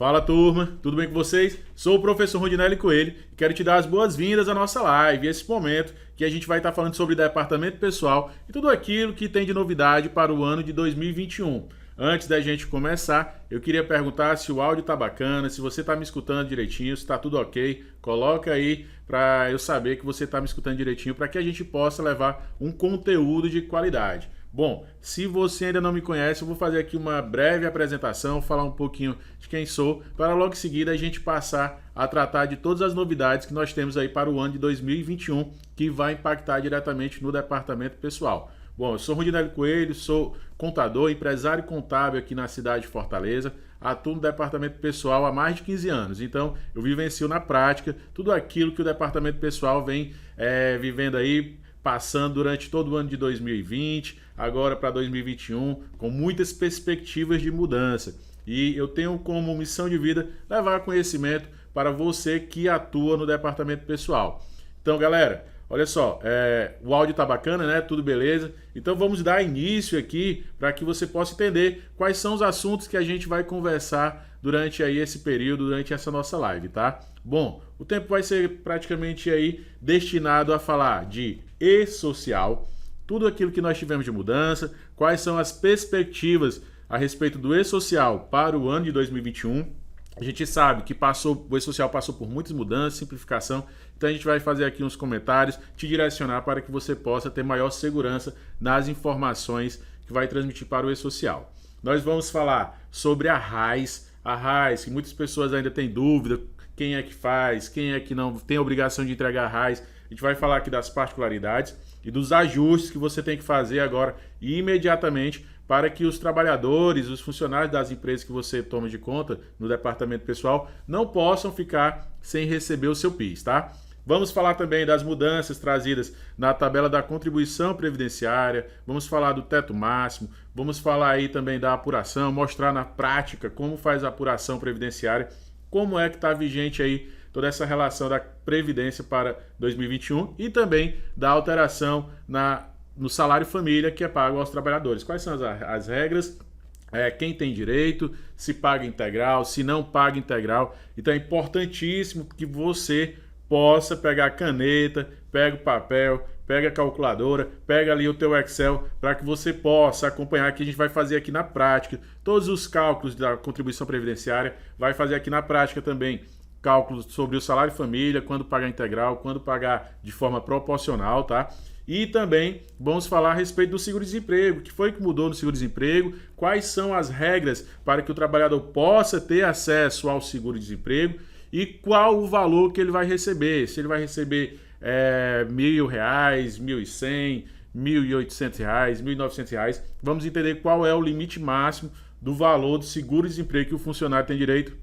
Fala turma, tudo bem com vocês? Sou o professor Rondinelli Coelho e quero te dar as boas-vindas à nossa live, esse momento que a gente vai estar falando sobre departamento pessoal e tudo aquilo que tem de novidade para o ano de 2021. Antes da gente começar, eu queria perguntar se o áudio tá bacana, se você tá me escutando direitinho, se tá tudo ok. Coloca aí para eu saber que você tá me escutando direitinho, para que a gente possa levar um conteúdo de qualidade. Bom, se você ainda não me conhece, eu vou fazer aqui uma breve apresentação, falar um pouquinho de quem sou, para logo em seguida a gente passar a tratar de todas as novidades que nós temos aí para o ano de 2021, que vai impactar diretamente no departamento pessoal. Bom, eu sou Rondinelli Coelho, sou contador, empresário contábil aqui na cidade de Fortaleza, atuo no departamento pessoal há mais de 15 anos, então eu vivencio na prática tudo aquilo que o departamento pessoal vem vivendo aí, passando durante todo o ano de 2020, agora para 2021, com muitas perspectivas de mudança. E eu tenho como missão de vida levar conhecimento para você que atua no departamento pessoal. Então, galera, olha só, o áudio tá bacana, né? Tudo beleza? Então vamos dar início aqui para que você possa entender quais são os assuntos que a gente vai conversar durante aí esse período, durante essa nossa live, tá? Bom, o tempo vai ser praticamente aí destinado a falar de e-social, tudo aquilo que nós tivemos de mudança, quais são as perspectivas a respeito do e-social para o ano de 2021. A gente sabe que o e-social passou por muitas mudanças, simplificação, então a gente vai fazer aqui uns comentários, te direcionar para que você possa ter maior segurança nas informações que vai transmitir para o e-social. Nós vamos falar sobre a RAIS, que muitas pessoas ainda têm dúvida, quem é que faz, quem é que não tem a obrigação de entregar a RAIS. A gente vai falar aqui das particularidades e dos ajustes que você tem que fazer agora imediatamente para que os trabalhadores, os funcionários das empresas que você toma de conta no departamento pessoal não possam ficar sem receber o seu PIS, tá? Vamos falar também das mudanças trazidas na tabela da contribuição previdenciária, vamos falar do teto máximo, vamos falar aí também da apuração, mostrar na prática como faz a apuração previdenciária, como é que está vigente aí toda essa relação da Previdência para 2021 e também da alteração no salário família que é pago aos trabalhadores. Quais são as regras? Quem tem direito, se paga integral, se não paga integral. Então é importantíssimo que você possa pegar a caneta, pega o papel, pega a calculadora, pega ali o teu Excel para que você possa acompanhar, que a gente vai fazer aqui na prática todos os cálculos da contribuição previdenciária, vai fazer aqui na prática também cálculos sobre o salário família, quando pagar integral, quando pagar de forma proporcional, tá? E também vamos falar a respeito do seguro-desemprego, o que foi que mudou no seguro-desemprego, quais são as regras para que o trabalhador possa ter acesso ao seguro-desemprego e qual o valor que ele vai receber, se ele vai receber R$1.000, R$1.100, R$1.800, R$1.900. Vamos entender qual é o limite máximo do valor do seguro-desemprego que o funcionário tem direito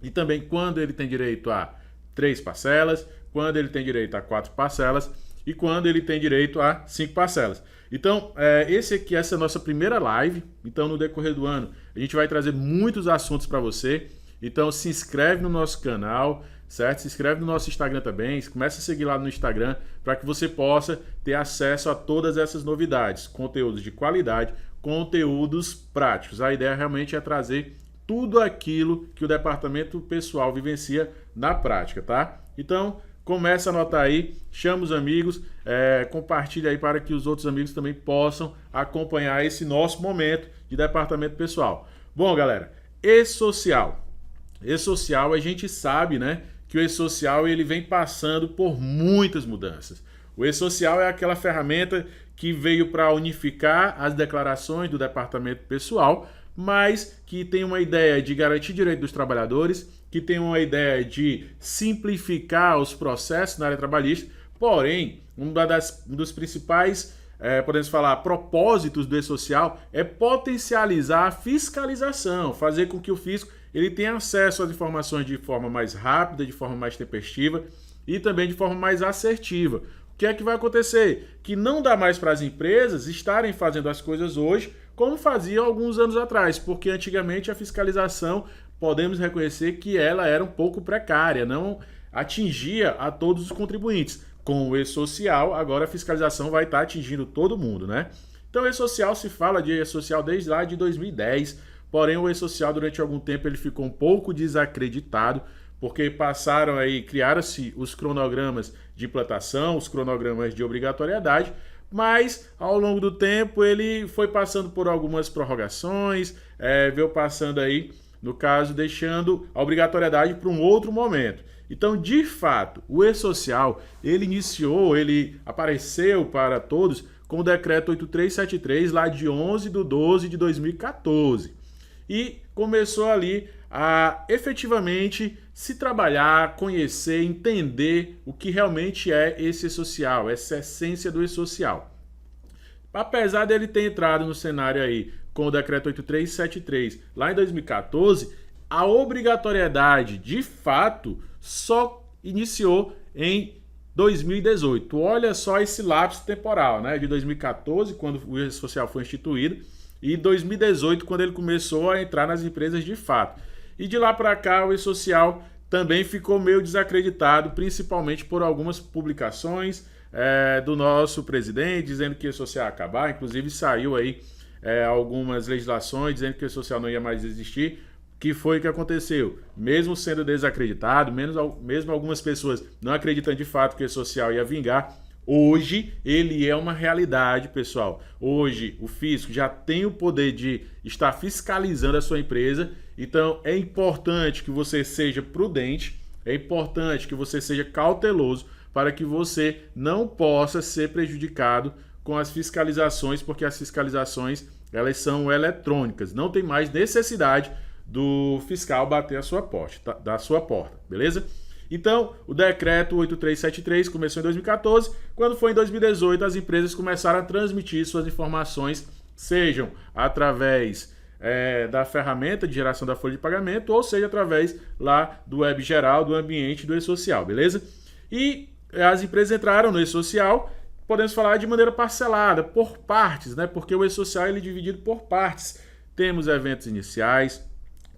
e também quando ele tem direito a 3 parcelas, quando ele tem direito a 4 parcelas e quando ele tem direito a 5 parcelas. Então, essa é a nossa primeira live. Então, no decorrer do ano, a gente vai trazer muitos assuntos para você. Então, se inscreve no nosso canal, certo? Se inscreve no nosso Instagram também, começa a seguir lá no Instagram para que você possa ter acesso a todas essas novidades, conteúdos de qualidade, conteúdos práticos. A ideia realmente é trazer tudo aquilo que o departamento pessoal vivencia na prática, tá? Então, começa a anotar aí, chama os amigos, compartilha aí para que os outros amigos também possam acompanhar esse nosso momento de departamento pessoal. Bom, galera, e-social. E-social, a gente sabe, né, que o e-social ele vem passando por muitas mudanças. O e-social é aquela ferramenta que veio para unificar as declarações do departamento pessoal, mas que tem uma ideia de garantir direito dos trabalhadores, que tem uma ideia de simplificar os processos na área trabalhista, porém, um dos principais, podemos falar, propósitos do e-social é potencializar a fiscalização, fazer com que o fisco ele tenha acesso às informações de forma mais rápida, de forma mais tempestiva e também de forma mais assertiva. O que é que vai acontecer? Que não dá mais para as empresas estarem fazendo as coisas hoje como faziam alguns anos atrás, porque antigamente a fiscalização, podemos reconhecer que ela era um pouco precária, não atingia a todos os contribuintes. Com o e-social, agora a fiscalização vai estar atingindo todo mundo, né? Então, e-social se fala de e-social desde lá de 2010, porém o E-Social durante algum tempo ele ficou um pouco desacreditado, porque passaram aí, criaram-se os cronogramas de implantação, os cronogramas de obrigatoriedade, mas ao longo do tempo ele foi passando por algumas prorrogações, veio passando aí, no caso, deixando a obrigatoriedade para um outro momento. Então, de fato, o E-Social, ele apareceu para todos com o decreto 8373, lá de 11/12/2014. E começou ali a efetivamente se trabalhar, conhecer, entender o que realmente é esse E-Social, essa essência do E-Social. Apesar dele ter entrado no cenário aí com o decreto 8373 lá em 2014, a obrigatoriedade de fato só iniciou em 2018. Olha só esse lapso temporal, né? De 2014, quando o E-Social foi instituído, e 2018, quando ele começou a entrar nas empresas de fato. E de lá para cá, o E-Social também ficou meio desacreditado, principalmente por algumas publicações do nosso presidente, dizendo que o E-Social ia acabar. Inclusive saiu aí algumas legislações dizendo que o E-Social não ia mais existir. Que foi o que aconteceu? Mesmo sendo desacreditado, mesmo algumas pessoas não acreditando de fato que o E-Social ia vingar, hoje ele é uma realidade, pessoal. Hoje o fisco já tem o poder de estar fiscalizando a sua empresa, então é importante que você seja prudente, é importante que você seja cauteloso para que você não possa ser prejudicado com as fiscalizações, porque as fiscalizações elas são eletrônicas, não tem mais necessidade do fiscal bater da sua porta, beleza? Então, o decreto 8373 começou em 2014, quando foi em 2018 as empresas começaram a transmitir suas informações, sejam através da ferramenta de geração da folha de pagamento, ou seja, através lá do web geral, do ambiente do E-Social, beleza? E as empresas entraram no E-Social, podemos falar de maneira parcelada, por partes, né? Porque o E-Social ele é dividido por partes. Temos eventos iniciais,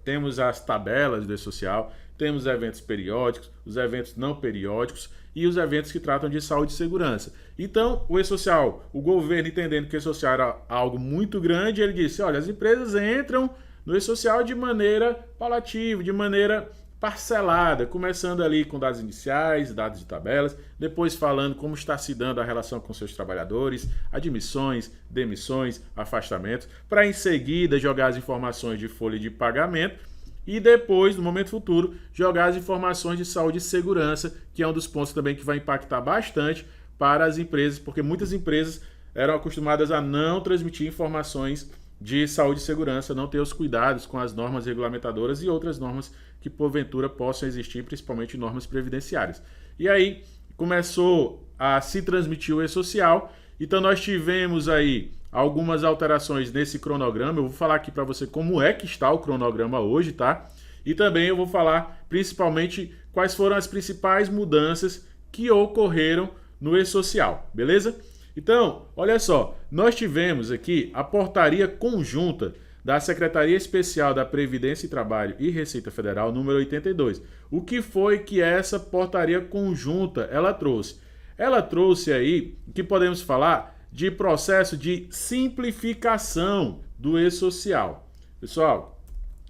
temos as tabelas do E-Social, temos eventos periódicos, os eventos não periódicos e os eventos que tratam de saúde e segurança. Então, o E-Social, o governo entendendo que o E-Social era algo muito grande, ele disse, olha, as empresas entram no E-Social de maneira paulativa, de maneira parcelada, começando ali com dados iniciais, dados de tabelas, depois falando como está se dando a relação com seus trabalhadores, admissões, demissões, afastamentos, para em seguida jogar as informações de folha de pagamento e depois, no momento futuro, jogar as informações de saúde e segurança, que é um dos pontos também que vai impactar bastante para as empresas, porque muitas empresas eram acostumadas a não transmitir informações de saúde e segurança, não ter os cuidados com as normas regulamentadoras e outras normas que porventura possam existir, principalmente normas previdenciárias. E aí começou a se transmitir o E-Social, então nós tivemos aí algumas alterações nesse cronograma. Eu vou falar aqui para você como é que está o cronograma hoje, tá? E também eu vou falar principalmente quais foram as principais mudanças que ocorreram no E-Social, beleza? Então, olha só, nós tivemos aqui a portaria conjunta da Secretaria Especial da Previdência e Trabalho e Receita Federal, número 82. O que foi que essa portaria conjunta ela trouxe? Ela trouxe aí, que podemos falar, de processo de simplificação do E-Social. Pessoal,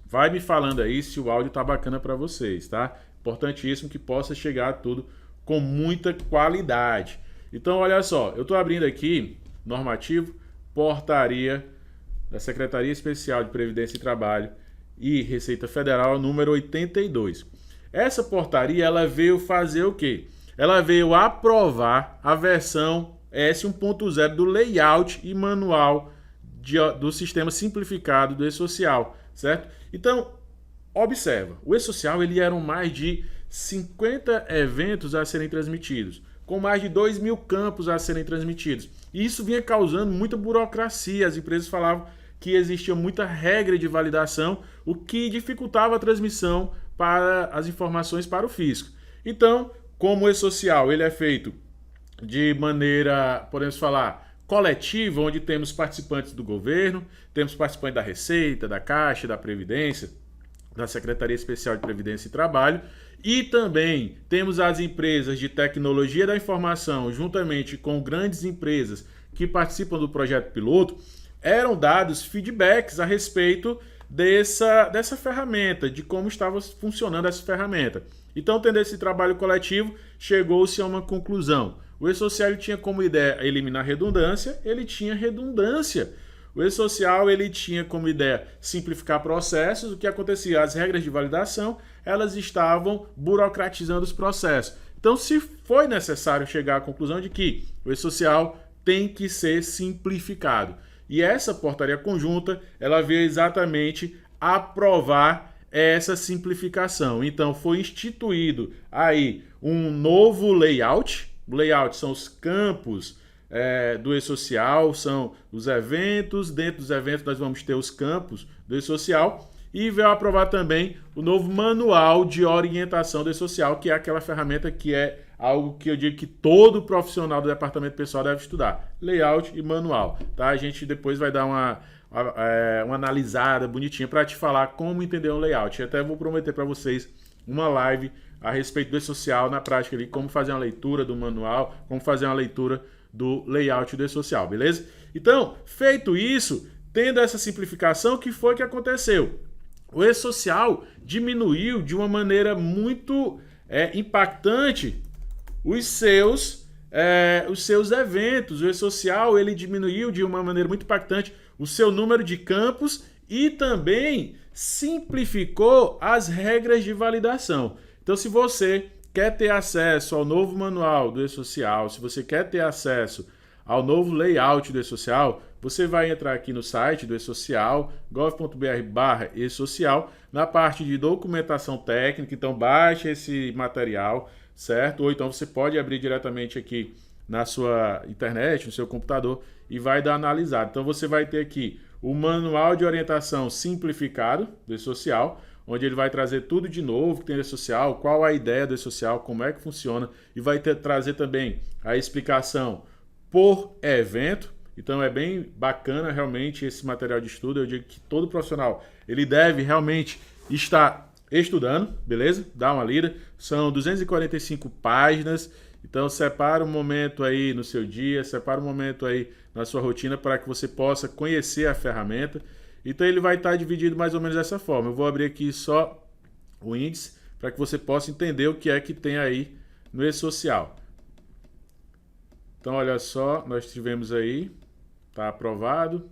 vai me falando aí se o áudio tá bacana para vocês, tá? Importantíssimo que possa chegar tudo com muita qualidade. Então, olha só, eu estou abrindo aqui, normativo, portaria da Secretaria Especial de Previdência e Trabalho e Receita Federal, número 82. Essa portaria, ela veio fazer o quê? Ela veio aprovar a versão S1.0 do layout e manual do sistema simplificado do E-Social, certo? Então, observa, o E-Social, ele eram mais de 50 eventos a serem transmitidos, com mais de 2.000 campos a serem transmitidos. E isso vinha causando muita burocracia. As empresas falavam que existia muita regra de validação, o que dificultava a transmissão para as informações para o fisco. Então, como o E-Social ele é feito de maneira, podemos falar, coletiva, onde temos participantes do governo, temos participantes da Receita, da Caixa, da Previdência, da Secretaria Especial de Previdência e Trabalho, e também temos as empresas de tecnologia da informação, juntamente com grandes empresas que participam do projeto piloto, eram dados feedbacks a respeito dessa ferramenta, de como estava funcionando essa ferramenta. Então, tendo esse trabalho coletivo, chegou-se a uma conclusão. O e-social tinha como ideia eliminar redundância, ele tinha redundância. O e-social ele tinha como ideia simplificar processos. O que acontecia? As regras de validação elas estavam burocratizando os processos. Então, se foi necessário chegar à conclusão de que o e-social tem que ser simplificado. E essa portaria conjunta, ela veio exatamente aprovar essa simplificação. Então, foi instituído aí um novo layout. O layout são os campos do e-social, são os eventos. Dentro dos eventos, nós vamos ter os campos do e-social. E veio aprovar também o novo manual de orientação do e-social, que é aquela ferramenta que é algo que eu digo que todo profissional do departamento pessoal deve estudar. Layout e manual, tá? A gente depois vai dar uma analisada bonitinha para te falar como entender um layout. Eu até vou prometer para vocês uma live a respeito do e-social na prática ali, como fazer uma leitura do manual, como fazer uma leitura do layout do e-social, beleza? Então, feito isso, tendo essa simplificação, o que foi que aconteceu? O e-social diminuiu de uma maneira muito impactante os seus eventos. O e-social ele diminuiu de uma maneira muito impactante o seu número de campos e também simplificou as regras de validação. Então, se você quer ter acesso ao novo manual do e-social, se você quer ter acesso ao novo layout do e-social, você vai entrar aqui no site do e-social, gov.br/e-social, na parte de documentação técnica, então baixa esse material, certo? Ou então você pode abrir diretamente aqui na sua internet, no seu computador, e vai dar analisado. Então você vai ter aqui o manual de orientação simplificado do e-social, onde ele vai trazer tudo de novo que tem no e-social, qual a ideia do e-social, como é que funciona, e vai trazer também a explicação por evento. Então é bem bacana realmente esse material de estudo. Eu digo que todo profissional ele deve realmente estar estudando, beleza? Dá uma lida. São 245 páginas. Então separa um momento aí no seu dia, separa um momento aí na sua rotina para que você possa conhecer a ferramenta. Então ele vai estar dividido mais ou menos dessa forma. Eu vou abrir aqui só o índice para que você possa entender o que é que tem aí no e-social. Então olha só, nós tivemos aí, está aprovado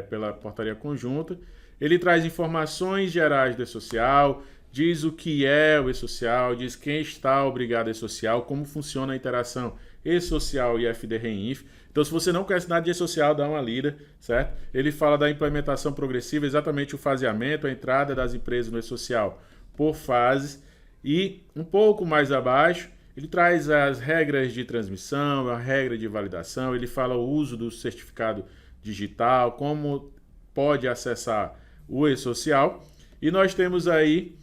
pela portaria conjunta. Ele traz informações gerais do e-social, diz o que é o e-social, diz quem está obrigado a e-social, como funciona a interação e-social e FD-REINF. Então, se você não conhece nada de e-social, dá uma lida, certo? Ele fala da implementação progressiva, exatamente o faseamento, a entrada das empresas no e-social por fases. E um pouco mais abaixo, ele traz as regras de transmissão, a regra de validação, ele fala o uso do certificado digital, como pode acessar o e-social. E nós temos aí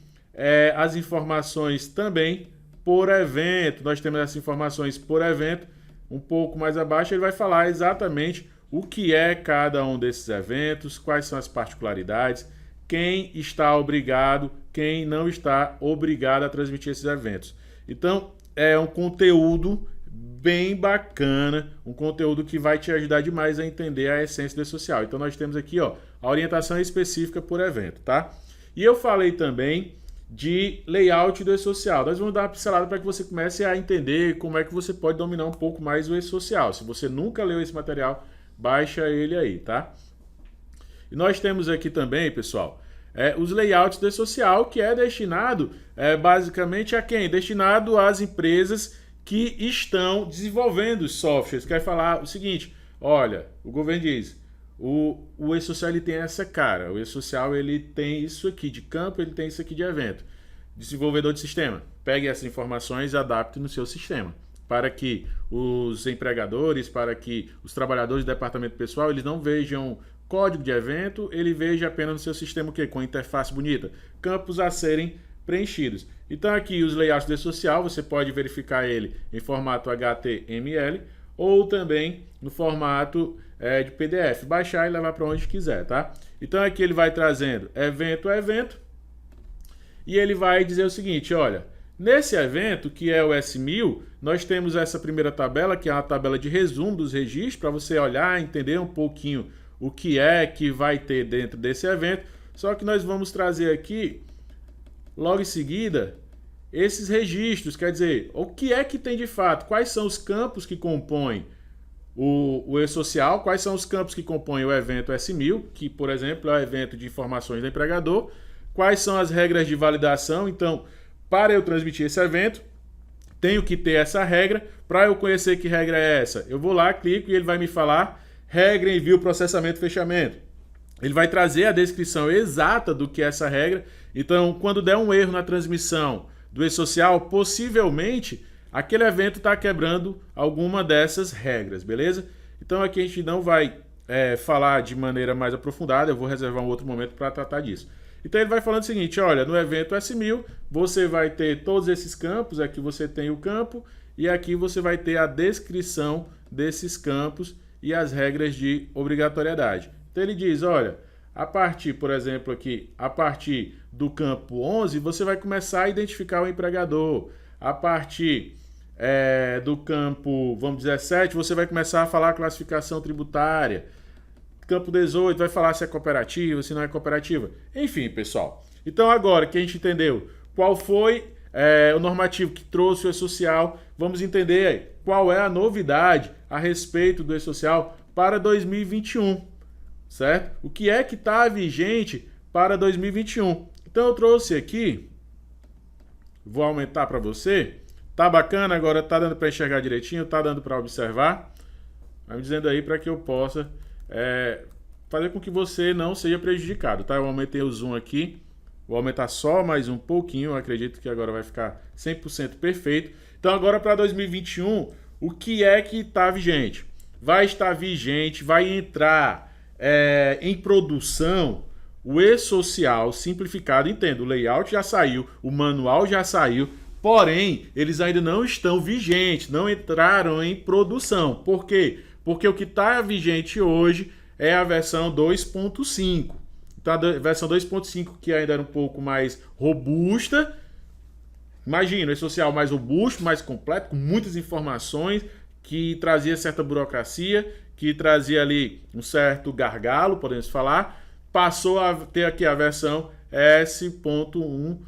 as informações também por evento. Nós temos essas informações por evento. Um pouco mais abaixo ele vai falar exatamente o que é cada um desses eventos, quais são as particularidades, quem está obrigado, quem não está obrigado a transmitir esses eventos. Então, é um conteúdo bem bacana, um conteúdo que vai te ajudar demais a entender a essência do e-social. Então, nós temos aqui a orientação específica por evento, tá? E eu falei também de layout do e-social. Nós vamos dar uma pincelada para que você comece a entender como é que você pode dominar um pouco mais o e-social. Se você nunca leu esse material, baixa ele aí, tá? E nós temos aqui também, pessoal, os layouts do e-social, que é destinado basicamente a quem? Destinado às empresas que estão desenvolvendo os softwares. Quer falar o seguinte, olha, o governo diz, o e-social ele tem essa cara, o e-social ele tem isso aqui de campo, ele tem isso aqui de evento. Desenvolvedor de sistema, pegue essas informações e adapte no seu sistema, para que os empregadores, para que os trabalhadores do departamento pessoal, eles não vejam código de evento, ele veja apenas no seu sistema o quê? Com interface bonita, campos a serem preenchidos. Então aqui os layouts do e-social, você pode verificar ele em formato HTML ou também no formato de PDF, baixar e levar para onde quiser, tá? Então aqui ele vai trazendo evento a evento e ele vai dizer o seguinte, olha, nesse evento, que é o S1000, nós temos essa primeira tabela, que é uma tabela de resumo dos registros, para você olhar, entender um pouquinho o que é que vai ter dentro desse evento. Só que nós vamos trazer aqui, logo em seguida, esses registros, quer dizer, o que é que tem de fato, quais são os campos que compõem o e-social, quais são os campos que compõem o evento S1000, que, por exemplo, é o evento de informações do empregador, quais são as regras de validação. Então, para eu transmitir esse evento, tenho que ter essa regra. Para eu conhecer que regra é essa, eu vou lá, clico e ele vai me falar regra, envio, processamento, fechamento. Ele vai trazer a descrição exata do que é essa regra. Então, quando der um erro na transmissão do e-social, possivelmente aquele evento está quebrando alguma dessas regras, beleza? Então aqui a gente não vai falar de maneira mais aprofundada, eu vou reservar um outro momento para tratar disso. Então ele vai falando o seguinte, olha, no evento S1000 você vai ter todos esses campos, aqui você tem o campo e aqui você vai ter a descrição desses campos e as regras de obrigatoriedade. Então ele diz, olha, a partir, por exemplo, aqui, a partir do campo 11, você vai começar a identificar o empregador. A partir do campo, vamos dizer, 7, você vai começar a falar a classificação tributária. Campo 18 vai falar se é cooperativa, se não é cooperativa. Enfim, pessoal. Então agora que a gente entendeu qual foi o normativo que trouxe o e-social, vamos entender qual é a novidade a respeito do e-social para 2021. Certo? O que é que está vigente para 2021? Então eu trouxe aqui, vou aumentar para você, tá bacana agora, tá dando para enxergar direitinho, tá dando para observar? Vai me dizendo aí para que eu possa fazer com que você não seja prejudicado, tá? Eu aumentei o zoom aqui, vou aumentar só mais um pouquinho, eu acredito que agora vai ficar 100% perfeito. Então agora para 2021, o que é que está vigente? Vai estar vigente, vai entrar em produção o e-social simplificado. Entendo, o layout já saiu, o manual já saiu, porém eles ainda não estão vigentes, não entraram em produção. Por quê? Porque o que está vigente hoje é a versão 2.5. Então a versão 2.5 que ainda era um pouco mais robusta, imagina, o e-social mais robusto, mais completo, com muitas informações, que trazia certa burocracia, que trazia ali um certo gargalo, podemos falar, passou a ter aqui a versão S.1,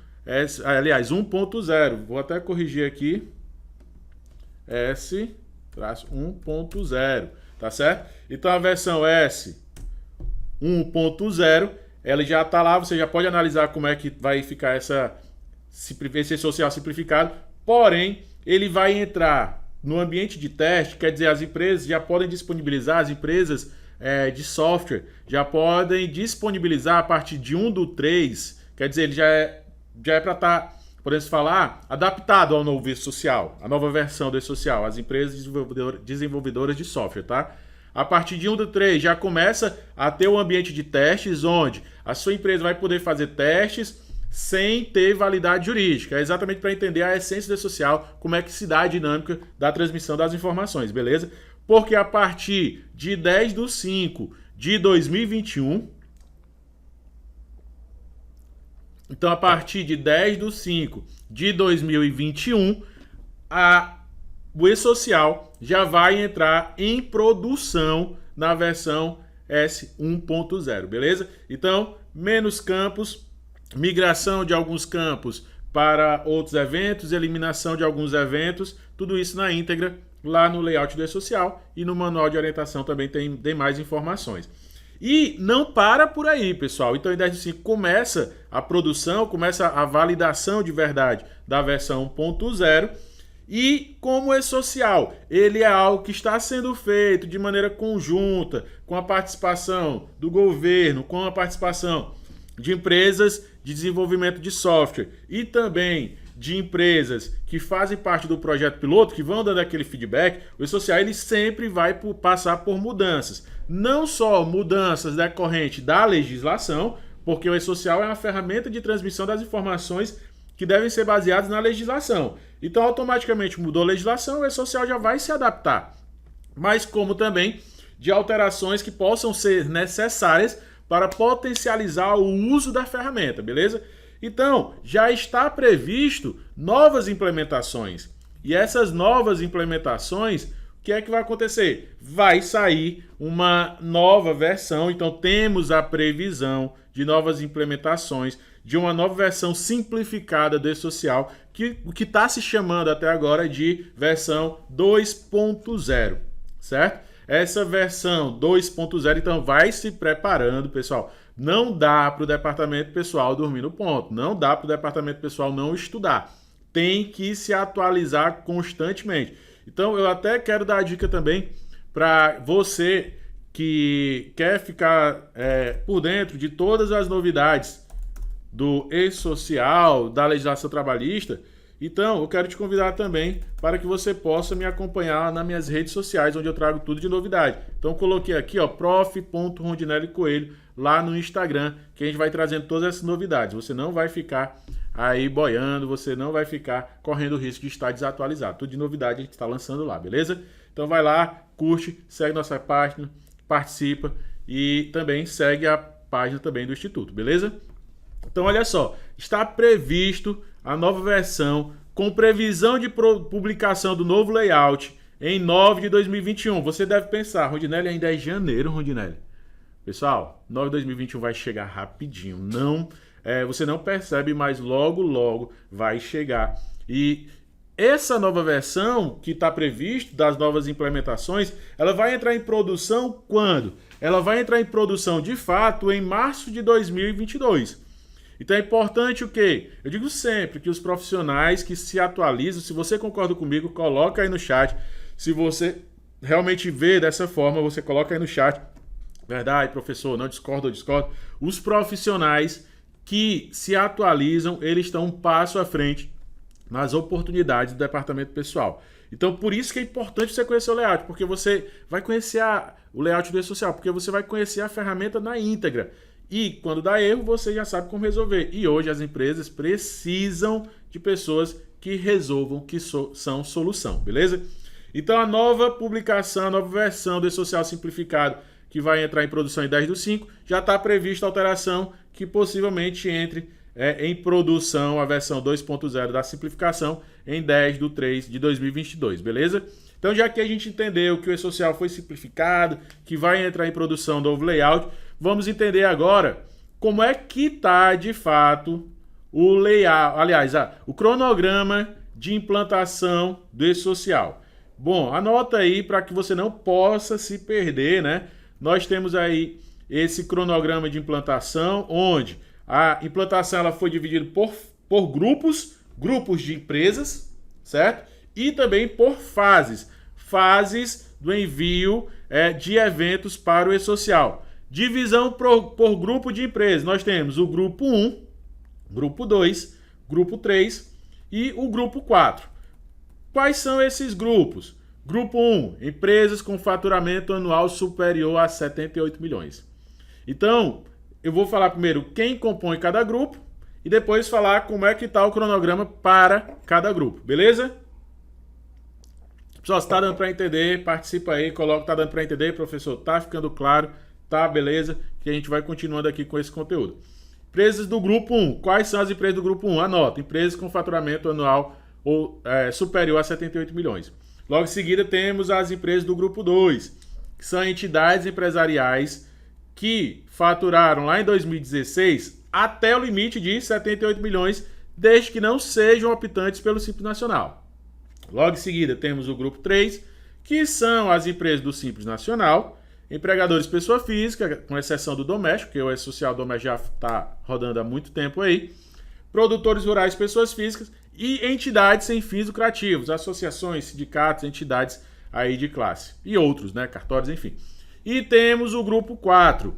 aliás, 1.0. Vou até corrigir aqui. S-1.0, tá certo? Então a versão S 1.0, ela já está lá, você já pode analisar como é que vai ficar esse e-social simplificado, porém, ele vai entrar no ambiente de teste, quer dizer, as empresas já podem disponibilizar, as empresas de software já podem disponibilizar a partir de 1/3, quer dizer, ele já é para estar, podemos falar, adaptado ao novo e-social, a nova versão do e-social, as empresas desenvolvedoras de software, tá? A partir de 1/3 já começa a ter um ambiente de testes onde a sua empresa vai poder fazer testes sem ter validade jurídica. É exatamente para entender a essência do e-social, como é que se dá a dinâmica da transmissão das informações, beleza? Porque a partir de 10/5 de 2021, então a partir de 10/5 de 2021, o e-social já vai entrar em produção na versão S1.0, beleza? Então, menos campos, migração de alguns campos para outros eventos, eliminação de alguns eventos, tudo isso na íntegra lá no layout do e-social, e no manual de orientação também tem mais informações. E não para por aí, pessoal. Então, em 10/5 começa a produção, começa a validação de verdade da versão 1.0. E como o e-social, ele é algo que está sendo feito de maneira conjunta, com a participação do governo, com a participação de empresas de desenvolvimento de software e também de empresas que fazem parte do projeto piloto, que vão dando aquele feedback, o e-social ele sempre vai passar por mudanças. Não só mudanças decorrentes da legislação, porque o e-social é uma ferramenta de transmissão das informações que devem ser baseadas na legislação. Então, automaticamente mudou a legislação, o e-social já vai se adaptar. Mas como também de alterações que possam ser necessárias para potencializar o uso da ferramenta, beleza? Então, já está previsto novas implementações. E essas novas implementações que é que vai acontecer? Vai sair uma nova versão, então temos a previsão de novas implementações, de uma nova versão simplificada do E-Social, que o que está se chamando até agora de versão 2.0, certo? Essa versão 2.0, então, vai se preparando, pessoal. Não dá para o departamento pessoal dormir no ponto, não dá para o departamento pessoal não estudar. Tem que se atualizar constantemente. Então, eu até quero dar a dica também para você que quer ficar por dentro de todas as novidades do E-Social, da legislação trabalhista. Então, eu quero te convidar também para que você possa me acompanhar nas minhas redes sociais, onde eu trago tudo de novidade. Então, coloquei aqui, ó, prof.rondinelli Coelho, lá no Instagram, que a gente vai trazendo todas essas novidades. Você não vai ficar aí boiando, você não vai ficar correndo o risco de estar desatualizado. Tudo de novidade a gente está lançando lá, beleza? Então vai lá, curte, segue nossa página, participa e também segue a página também do Instituto, beleza? Então olha só, está previsto a nova versão com previsão de publicação do novo layout em 9 de 2021. Você deve pensar, Rondinelli, ainda é janeiro, Rondinelli. Pessoal, 9 de 2021 vai chegar rapidinho. Você não percebe, mas logo vai chegar. E essa nova versão que está prevista, das novas implementações, ela vai entrar em produção quando? Ela vai entrar em produção de fato em março de 2022. Então é importante o quê? Eu digo sempre que os profissionais que se atualizam, se você concorda comigo, coloca aí no chat. Se você realmente vê dessa forma, você coloca aí no chat. Verdade, professor, não discordo, eu discordo. Os profissionais que se atualizam, eles estão um passo à frente nas oportunidades do departamento pessoal. Então, por isso que é importante você conhecer o layout, porque você vai conhecer o layout do E-Social, porque você vai conhecer a ferramenta na íntegra. E quando dá erro, você já sabe como resolver. E hoje as empresas precisam de pessoas que resolvam, que são solução, beleza? Então a nova publicação, a nova versão do E-Social simplificado, que vai entrar em produção em 10/5, já está prevista a alteração que possivelmente entre em produção a versão 2.0 da simplificação em 10/3 de 2022, beleza? Então já que a gente entendeu que o E-Social foi simplificado, que vai entrar em produção novo layout, vamos entender agora como é que está de fato o layout, aliás, o cronograma de implantação do E-Social. Bom, anota aí para que você não possa se perder, né? Nós temos aí esse cronograma de implantação, onde a implantação ela foi dividida por grupos de empresas, certo? E também por fases do envio de eventos para o E-Social. Divisão por grupo de empresas. Nós temos o grupo 1, grupo 2, grupo 3 e o grupo 4. Quais são esses grupos? Grupo 1, empresas com faturamento anual superior a 78 milhões. Então, eu vou falar primeiro quem compõe cada grupo e depois falar como é que está o cronograma para cada grupo, beleza? Pessoal, se está dando para entender, participa aí, coloca que está dando para entender, professor, tá ficando claro, tá, beleza? Que a gente vai continuando aqui com esse conteúdo. Empresas do grupo 1, quais são as empresas do grupo 1? Anota, empresas com faturamento anual superior a 78 milhões. Logo em seguida temos as empresas do grupo 2, que são entidades empresariais que faturaram lá em 2016 até o limite de 78 milhões, desde que não sejam optantes pelo Simples Nacional. Logo em seguida temos o grupo 3, que são as empresas do Simples Nacional, empregadores pessoa física, com exceção do doméstico, que o E-Social doméstico já está rodando há muito tempo aí, produtores rurais pessoas físicas e entidades sem fins lucrativos, associações, sindicatos, entidades aí de classe e outros, né, cartórios, enfim. E temos o grupo 4.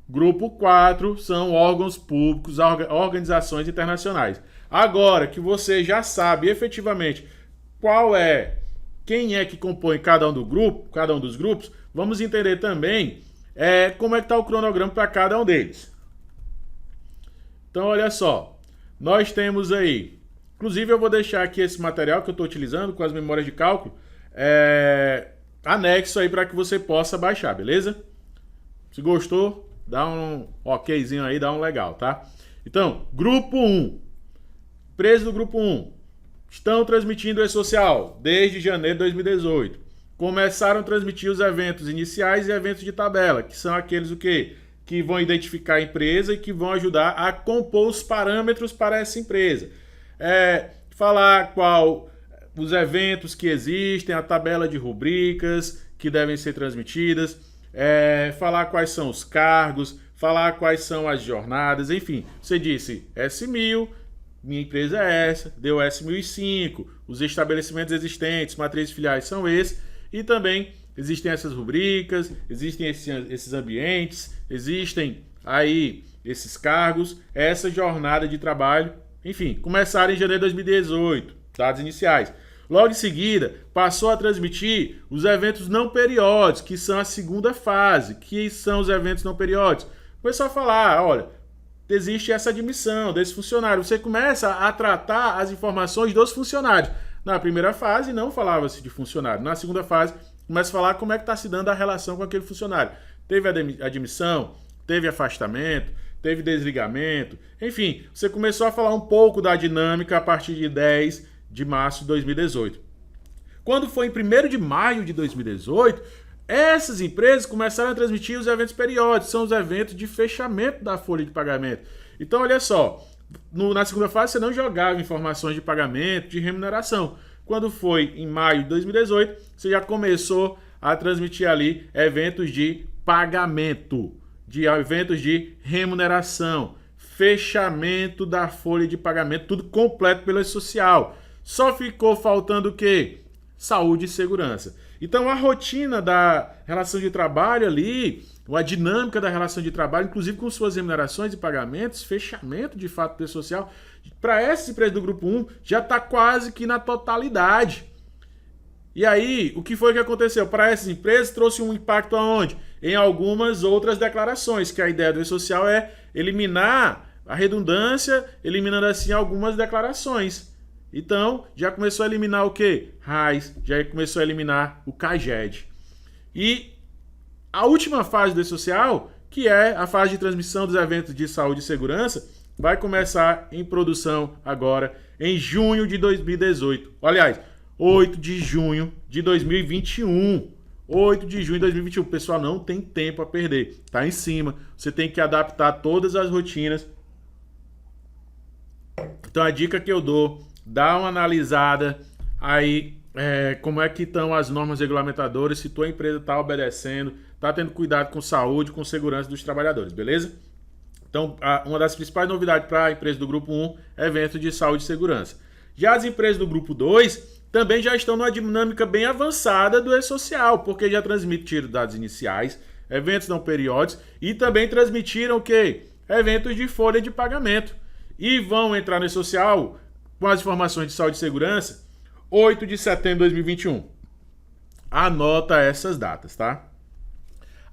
Grupo 4 são órgãos públicos, organizações internacionais. Agora que você já sabe efetivamente quem é que compõe cada um dos grupos, vamos entender também como é que está o cronograma para cada um deles. Então, olha só, nós temos aí, inclusive eu vou deixar aqui esse material que eu estou utilizando com as memórias de cálculo, anexo aí para que você possa baixar, beleza? Se gostou, dá um okzinho aí, dá um legal, tá? Então, grupo 1, empresas do grupo 1, estão transmitindo o E-Social desde janeiro de 2018. começaram a transmitir os eventos iniciais e eventos de tabela, que são aqueles o quê? Que vão identificar a empresa e que vão ajudar a compor os parâmetros para essa empresa. Falar qual os eventos que existem, a tabela de rubricas que devem ser transmitidas, falar quais são os cargos, falar quais são as jornadas, enfim. Você disse S1000, minha empresa é essa, deu S1005, os estabelecimentos existentes, matrizes filiais são esses, e também existem essas rubricas, existem esses ambientes, existem aí esses cargos, essa jornada de trabalho, enfim, começaram em janeiro de 2018, dados iniciais. Logo em seguida, passou a transmitir os eventos não periódicos, que são a segunda fase, que são os eventos não periódicos. Começou a falar, olha, existe essa admissão desse funcionário. Você começa a tratar as informações dos funcionários. Na primeira fase, não falava-se de funcionário. Na segunda fase, começa a falar como é que está se dando a relação com aquele funcionário. Teve admissão, teve afastamento, teve desligamento. Enfim, você começou a falar um pouco da dinâmica a partir de 10 de março de 2018. Quando foi em 1º de maio de 2018, essas empresas começaram a transmitir os eventos periódicos, são os eventos de fechamento da folha de pagamento. Então, olha só, na segunda fase você não jogava informações de pagamento, de remuneração. Quando foi em maio de 2018, você já começou a transmitir ali eventos de pagamento, de eventos de remuneração, fechamento da folha de pagamento, tudo completo pelo social. Só ficou faltando o quê? Saúde e segurança. Então, a rotina da relação de trabalho ali, a dinâmica da relação de trabalho, inclusive com suas remunerações e pagamentos, fechamento de fato do social, para essas empresas do Grupo 1, já está quase que na totalidade. E aí, o que foi que aconteceu? Para essas empresas, trouxe um impacto aonde? Em algumas outras declarações, que a ideia do E-Social é eliminar a redundância, eliminando assim algumas declarações. Então, já começou a eliminar o quê? RAIS, já começou a eliminar o CAGED. E a última fase do E-Social, que é a fase de transmissão dos eventos de saúde e segurança, vai começar em produção agora em junho de 2018. Aliás, 8 de junho de 2021. 8 de junho de 2021. Pessoal, não tem tempo a perder. Tá em cima. Você tem que adaptar todas as rotinas. Então, a dica que eu dou, dá uma analisada aí, como é que estão as normas regulamentadoras, se tua empresa está obedecendo, está tendo cuidado com saúde, com segurança dos trabalhadores, beleza? Então, uma das principais novidades para a empresa do Grupo 1 é evento de saúde e segurança. Já as empresas do Grupo 2 também já estão numa dinâmica bem avançada do E-Social, porque já transmitiram dados iniciais, eventos não periódicos e também transmitiram o quê? Eventos de folha de pagamento. E vão entrar no E-Social com as informações de saúde e segurança 8 de setembro de 2021. Anota essas datas, tá?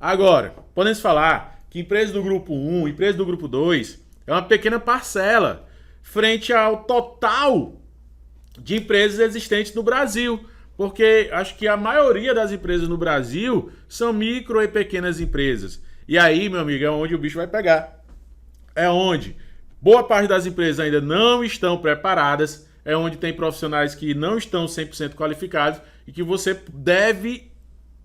Agora, podemos falar que empresas do Grupo 1, empresas do Grupo 2 é uma pequena parcela frente ao total de empresas existentes no Brasil, porque acho que a maioria das empresas no Brasil são micro e pequenas empresas. E aí, meu amigo, é onde o bicho vai pegar. É onde boa parte das empresas ainda não estão preparadas, é onde tem profissionais que não estão 100% qualificados e que você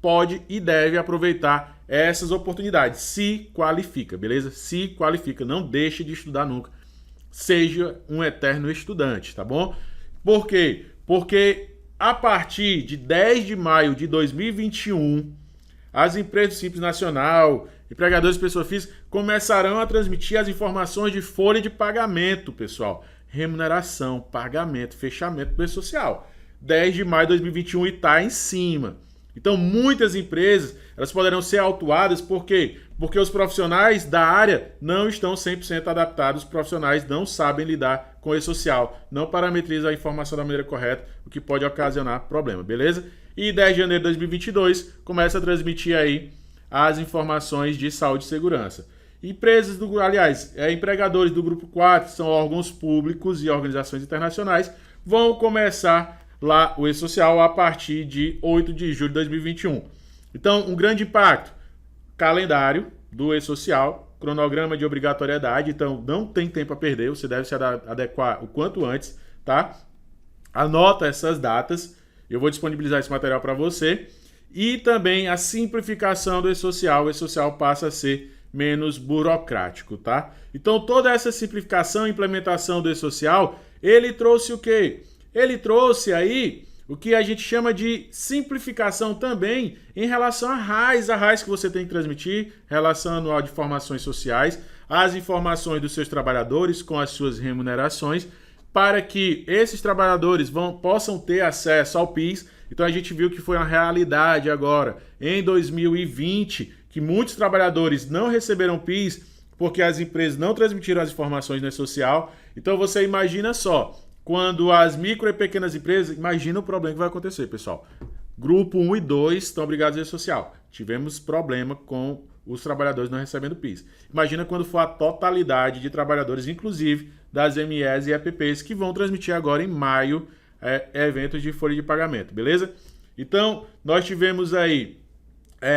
pode e deve aproveitar essas oportunidades. Se qualifica, beleza? Se qualifica, não deixe de estudar nunca. Seja um eterno estudante, tá bom? Por quê? Porque a partir de 10 de maio de 2021, as empresas do Simples Nacional, empregadores de pessoa física, começarão a transmitir as informações de folha de pagamento, pessoal. Remuneração, pagamento, fechamento do E-Social. 10 de maio de 2021 e está em cima. Então, muitas empresas, elas poderão ser autuadas, por quê? Porque os profissionais da área não estão 100% adaptados, os profissionais não sabem lidar com o E-Social, não parametrizam a informação da maneira correta, o que pode ocasionar problema, beleza? E 10 de janeiro de 2022 começa a transmitir aí as informações de saúde e segurança. Empresas, empregadores do Grupo 4, são órgãos públicos e organizações internacionais, vão começar lá o E-Social a partir de 8 de julho de 2021. Então, um grande impacto, calendário do E-Social, cronograma de obrigatoriedade, então não tem tempo a perder, você deve se adequar o quanto antes, tá? Anota essas datas, eu vou disponibilizar esse material para você. e também a simplificação do e-social. O e-social passa a ser menos burocrático, tá? Então toda essa simplificação e implementação do e-social, ele trouxe o quê? Ele trouxe aí o que a gente chama de simplificação também em relação à RAIS que você tem que transmitir, relação anual de informações sociais, as informações dos seus trabalhadores com as suas remunerações, para que esses trabalhadores possam ter acesso ao PIS. Então a gente viu que foi uma realidade agora, em 2020, que muitos trabalhadores não receberam PIS porque as empresas não transmitiram as informações no e-social. Então você imagina só, quando as micro e pequenas empresas, imagina o problema que vai acontecer, pessoal. Grupo 1 e 2 estão obrigados ao e-social. Tivemos problema com os trabalhadores não recebendo PIS. Imagina quando for a totalidade de trabalhadores, inclusive das MEs e EPPs, que vão transmitir agora em maio eventos de folha de pagamento, beleza? Então, nós tivemos aí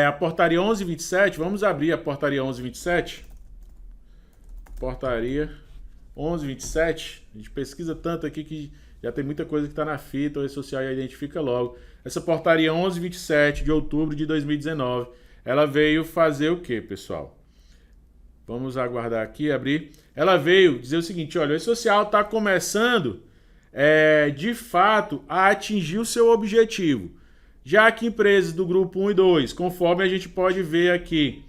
a portaria 1127, vamos abrir a portaria 1127. Portaria 1127, a gente pesquisa tanto aqui que já tem muita coisa que está na fita, o e-social já identifica logo. Essa portaria 1127 de outubro de 2019, ela veio fazer o que, pessoal? Vamos aguardar aqui, abrir. Ela veio dizer o seguinte, olha, o e-social está começando, de fato, a atingir o seu objetivo. Já que empresas do grupo 1 e 2, conforme a gente pode ver aqui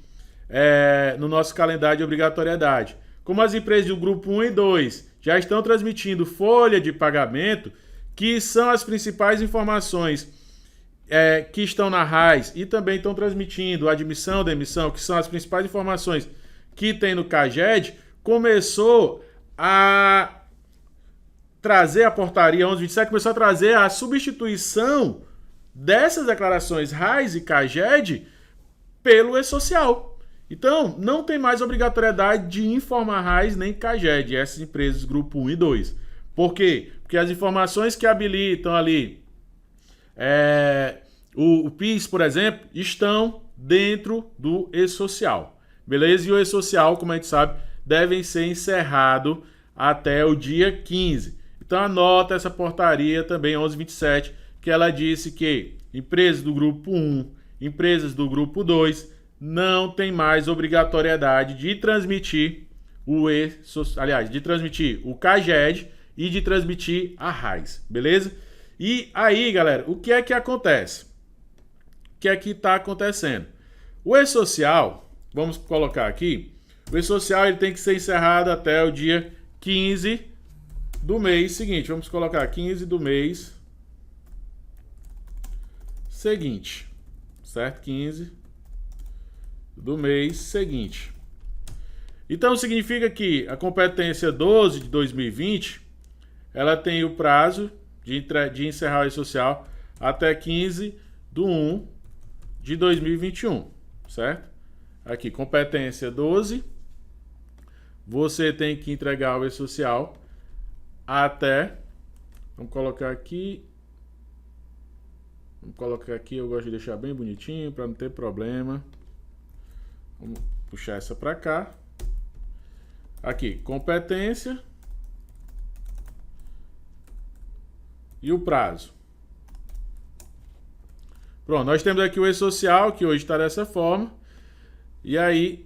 no nosso calendário de obrigatoriedade, como as empresas do grupo 1 e 2 já estão transmitindo folha de pagamento, que são as principais informações que estão na RAIS e também estão transmitindo a admissão, demissão, que são as principais informações que tem no CAGED, começou a trazer a portaria 1127, começou a trazer a substituição dessas declarações RAIS e CAGED pelo e-social. Então, não tem mais obrigatoriedade de informar RAIS nem CAGED, essas empresas grupo 1 e 2. Por quê? Porque as informações que habilitam ali o PIS, por exemplo, estão dentro do e-social. Beleza? E o e-social, como a gente sabe, deve ser encerrado até o dia 15. Então anota essa portaria também, 1127, que ela disse que empresas do grupo 1, empresas do grupo 2, não tem mais obrigatoriedade de transmitir de transmitir o CAGED e de transmitir a RAIS, beleza? E aí, galera, o que é que acontece? O que é que está acontecendo? O e-social, vamos colocar aqui, o e-social ele tem que ser encerrado até o dia 15 do mês seguinte. Vamos colocar 15 do mês seguinte, certo? 15 do mês seguinte. Então significa que a competência 12 de 2020, ela tem o prazo de encerrar o e-social até 15 de 1 de 2021, certo? Aqui, competência 12, você tem que entregar o e-social até, vamos colocar aqui, eu gosto de deixar bem bonitinho para não ter problema. Vamos puxar essa para cá. Aqui, competência e o prazo. Pronto, nós temos aqui o e-social, que hoje está dessa forma. E aí,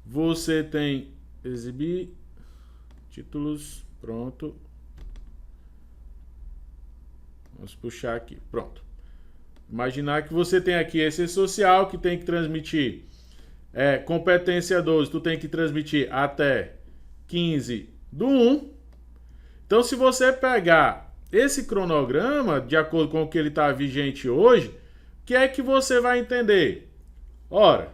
você tem exibir títulos, pronto. Vamos puxar aqui, pronto. Imaginar que você tem aqui esse e-social que tem que transmitir competência 12, tu tem que transmitir até 15 do 1. Então, se você pegar esse cronograma, de acordo com o que ele está vigente hoje, o que é que você vai entender? Ora,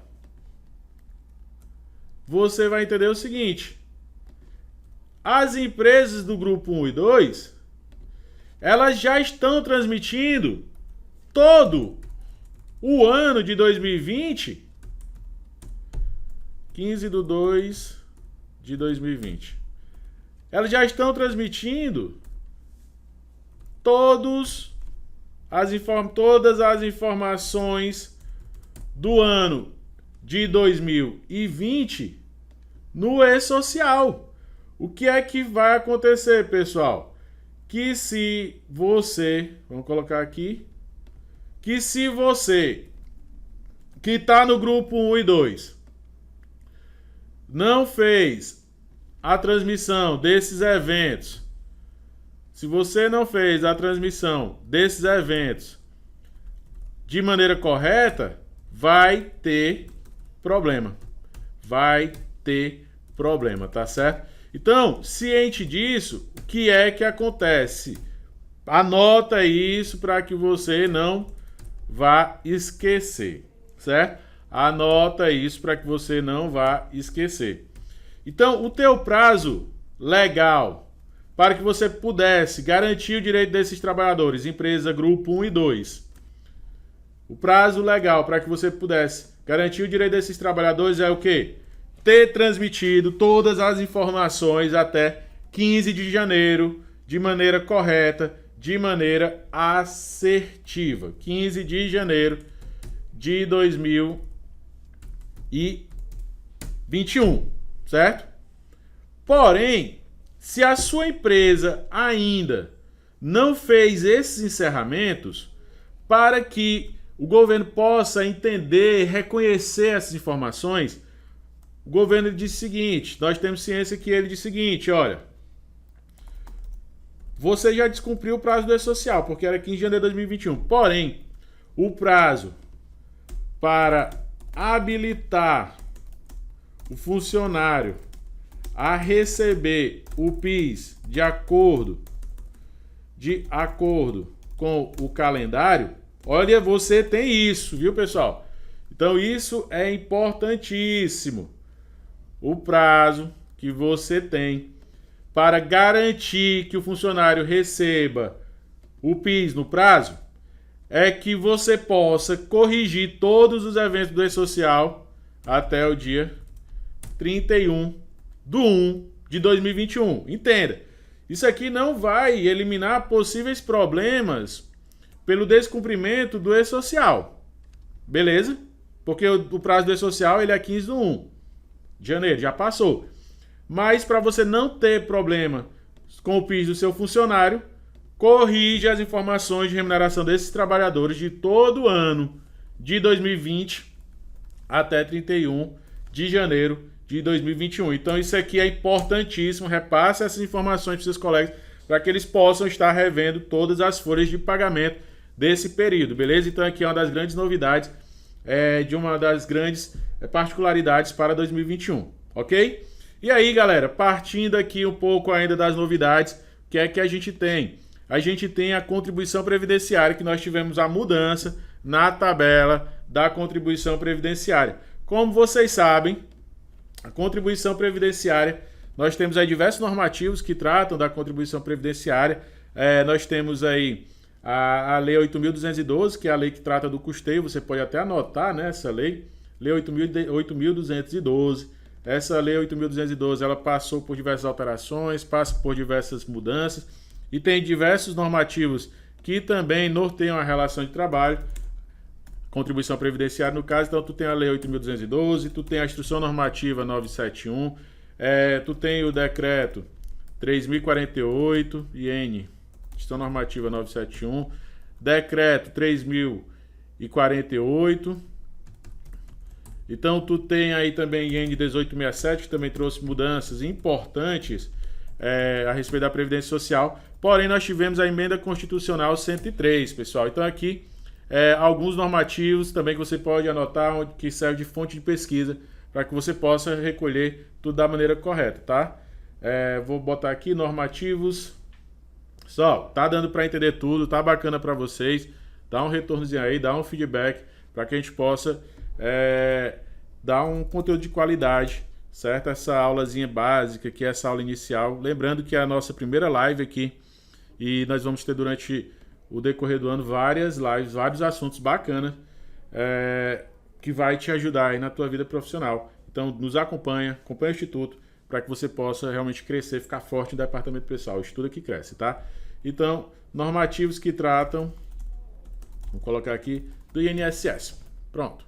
você vai entender o seguinte: as empresas do grupo 1 e 2, elas já estão transmitindo todo o ano de 2020, 15 de 2 de 2020. Elas já estão transmitindo todas as informações do ano de 2020 no e-social. O que é que vai acontecer, pessoal? Que se você, vamos colocar aqui, que se você que está no grupo 1 e 2 não fez a transmissão desses eventos, se você não fez a transmissão desses eventos de maneira correta, vai ter problema. Vai ter problema, tá certo? Então, ciente disso, o que é que acontece? Anota isso para que você não vá esquecer, certo? Anota isso para que você não vá esquecer. Então, o teu prazo legal para que você pudesse garantir o direito desses trabalhadores, empresa, grupo 1 e 2. O prazo legal para que você pudesse garantir o direito desses trabalhadores é o quê? Ter transmitido todas as informações até 15 de janeiro de maneira correta, de maneira assertiva. 15 de janeiro de 2021, certo? Porém, se a sua empresa ainda não fez esses encerramentos, para que o governo possa entender, reconhecer essas informações, o governo disse o seguinte, nós temos ciência que ele disse o seguinte, olha, você já descumpriu o prazo do E-Social, porque era 15 de janeiro de 2021. Porém, o prazo para habilitar o funcionário a receber o PIS de acordo com o calendário, olha, você tem isso, viu, pessoal? Então, isso é importantíssimo. O prazo que você tem para garantir que o funcionário receba o PIS no prazo é que você possa corrigir todos os eventos do E-Social até o dia 31/1/2021. Entenda, isso aqui não vai eliminar possíveis problemas pelo descumprimento do E-Social. Beleza? Porque o prazo do E-Social ele é 15/1 de janeiro, já passou. Mas para você não ter problema com o PIS do seu funcionário, corrige as informações de remuneração desses trabalhadores de todo o ano de 2020 até 31 de janeiro de 2021. Então isso aqui é importantíssimo, repasse essas informações para os seus colegas para que eles possam estar revendo todas as folhas de pagamento desse período, beleza? Então aqui é uma das grandes novidades, de uma das grandes particularidades para 2021, ok? E aí, galera, partindo aqui um pouco ainda das novidades, o que é que a gente tem? A gente tem a contribuição previdenciária, que nós tivemos a mudança na tabela da contribuição previdenciária. Como vocês sabem, a contribuição previdenciária, nós temos aí diversos normativos que tratam da contribuição previdenciária. Nós temos aí a Lei 8.212, que é a lei que trata do custeio, você pode até anotar, né, essa lei, Lei 8.212. Essa Lei 8.212, ela passou por diversas alterações, passa por diversas mudanças e tem diversos normativos que também norteiam a relação de trabalho, contribuição previdenciária no caso. Então tu tem a Lei 8.212, tu tem a Instrução Normativa 971, tu tem o Decreto 3.048, IN, Instrução Normativa 971, Decreto 3.048. Então, tu tem aí também IN 1867, que também trouxe mudanças importantes a respeito da Previdência Social. Porém, nós tivemos a Emenda Constitucional 103, pessoal. Então, aqui, alguns normativos também que você pode anotar, que serve de fonte de pesquisa, para que você possa recolher tudo da maneira correta, tá? Vou botar aqui normativos. Só, tá dando para entender tudo, tá bacana para vocês. Dá um retornozinho aí, dá um feedback, para que a gente possa... dar um conteúdo de qualidade, certo? Essa aulazinha básica, que é essa aula inicial. Lembrando que é a nossa primeira live aqui e nós vamos ter durante o decorrer do ano várias lives, vários assuntos bacanas que vai te ajudar aí na tua vida profissional. Então nos acompanha o Instituto para que você possa realmente crescer, ficar forte no departamento pessoal. Estuda que cresce, tá? Então, normativos que tratam, vou colocar aqui, do INSS. Pronto.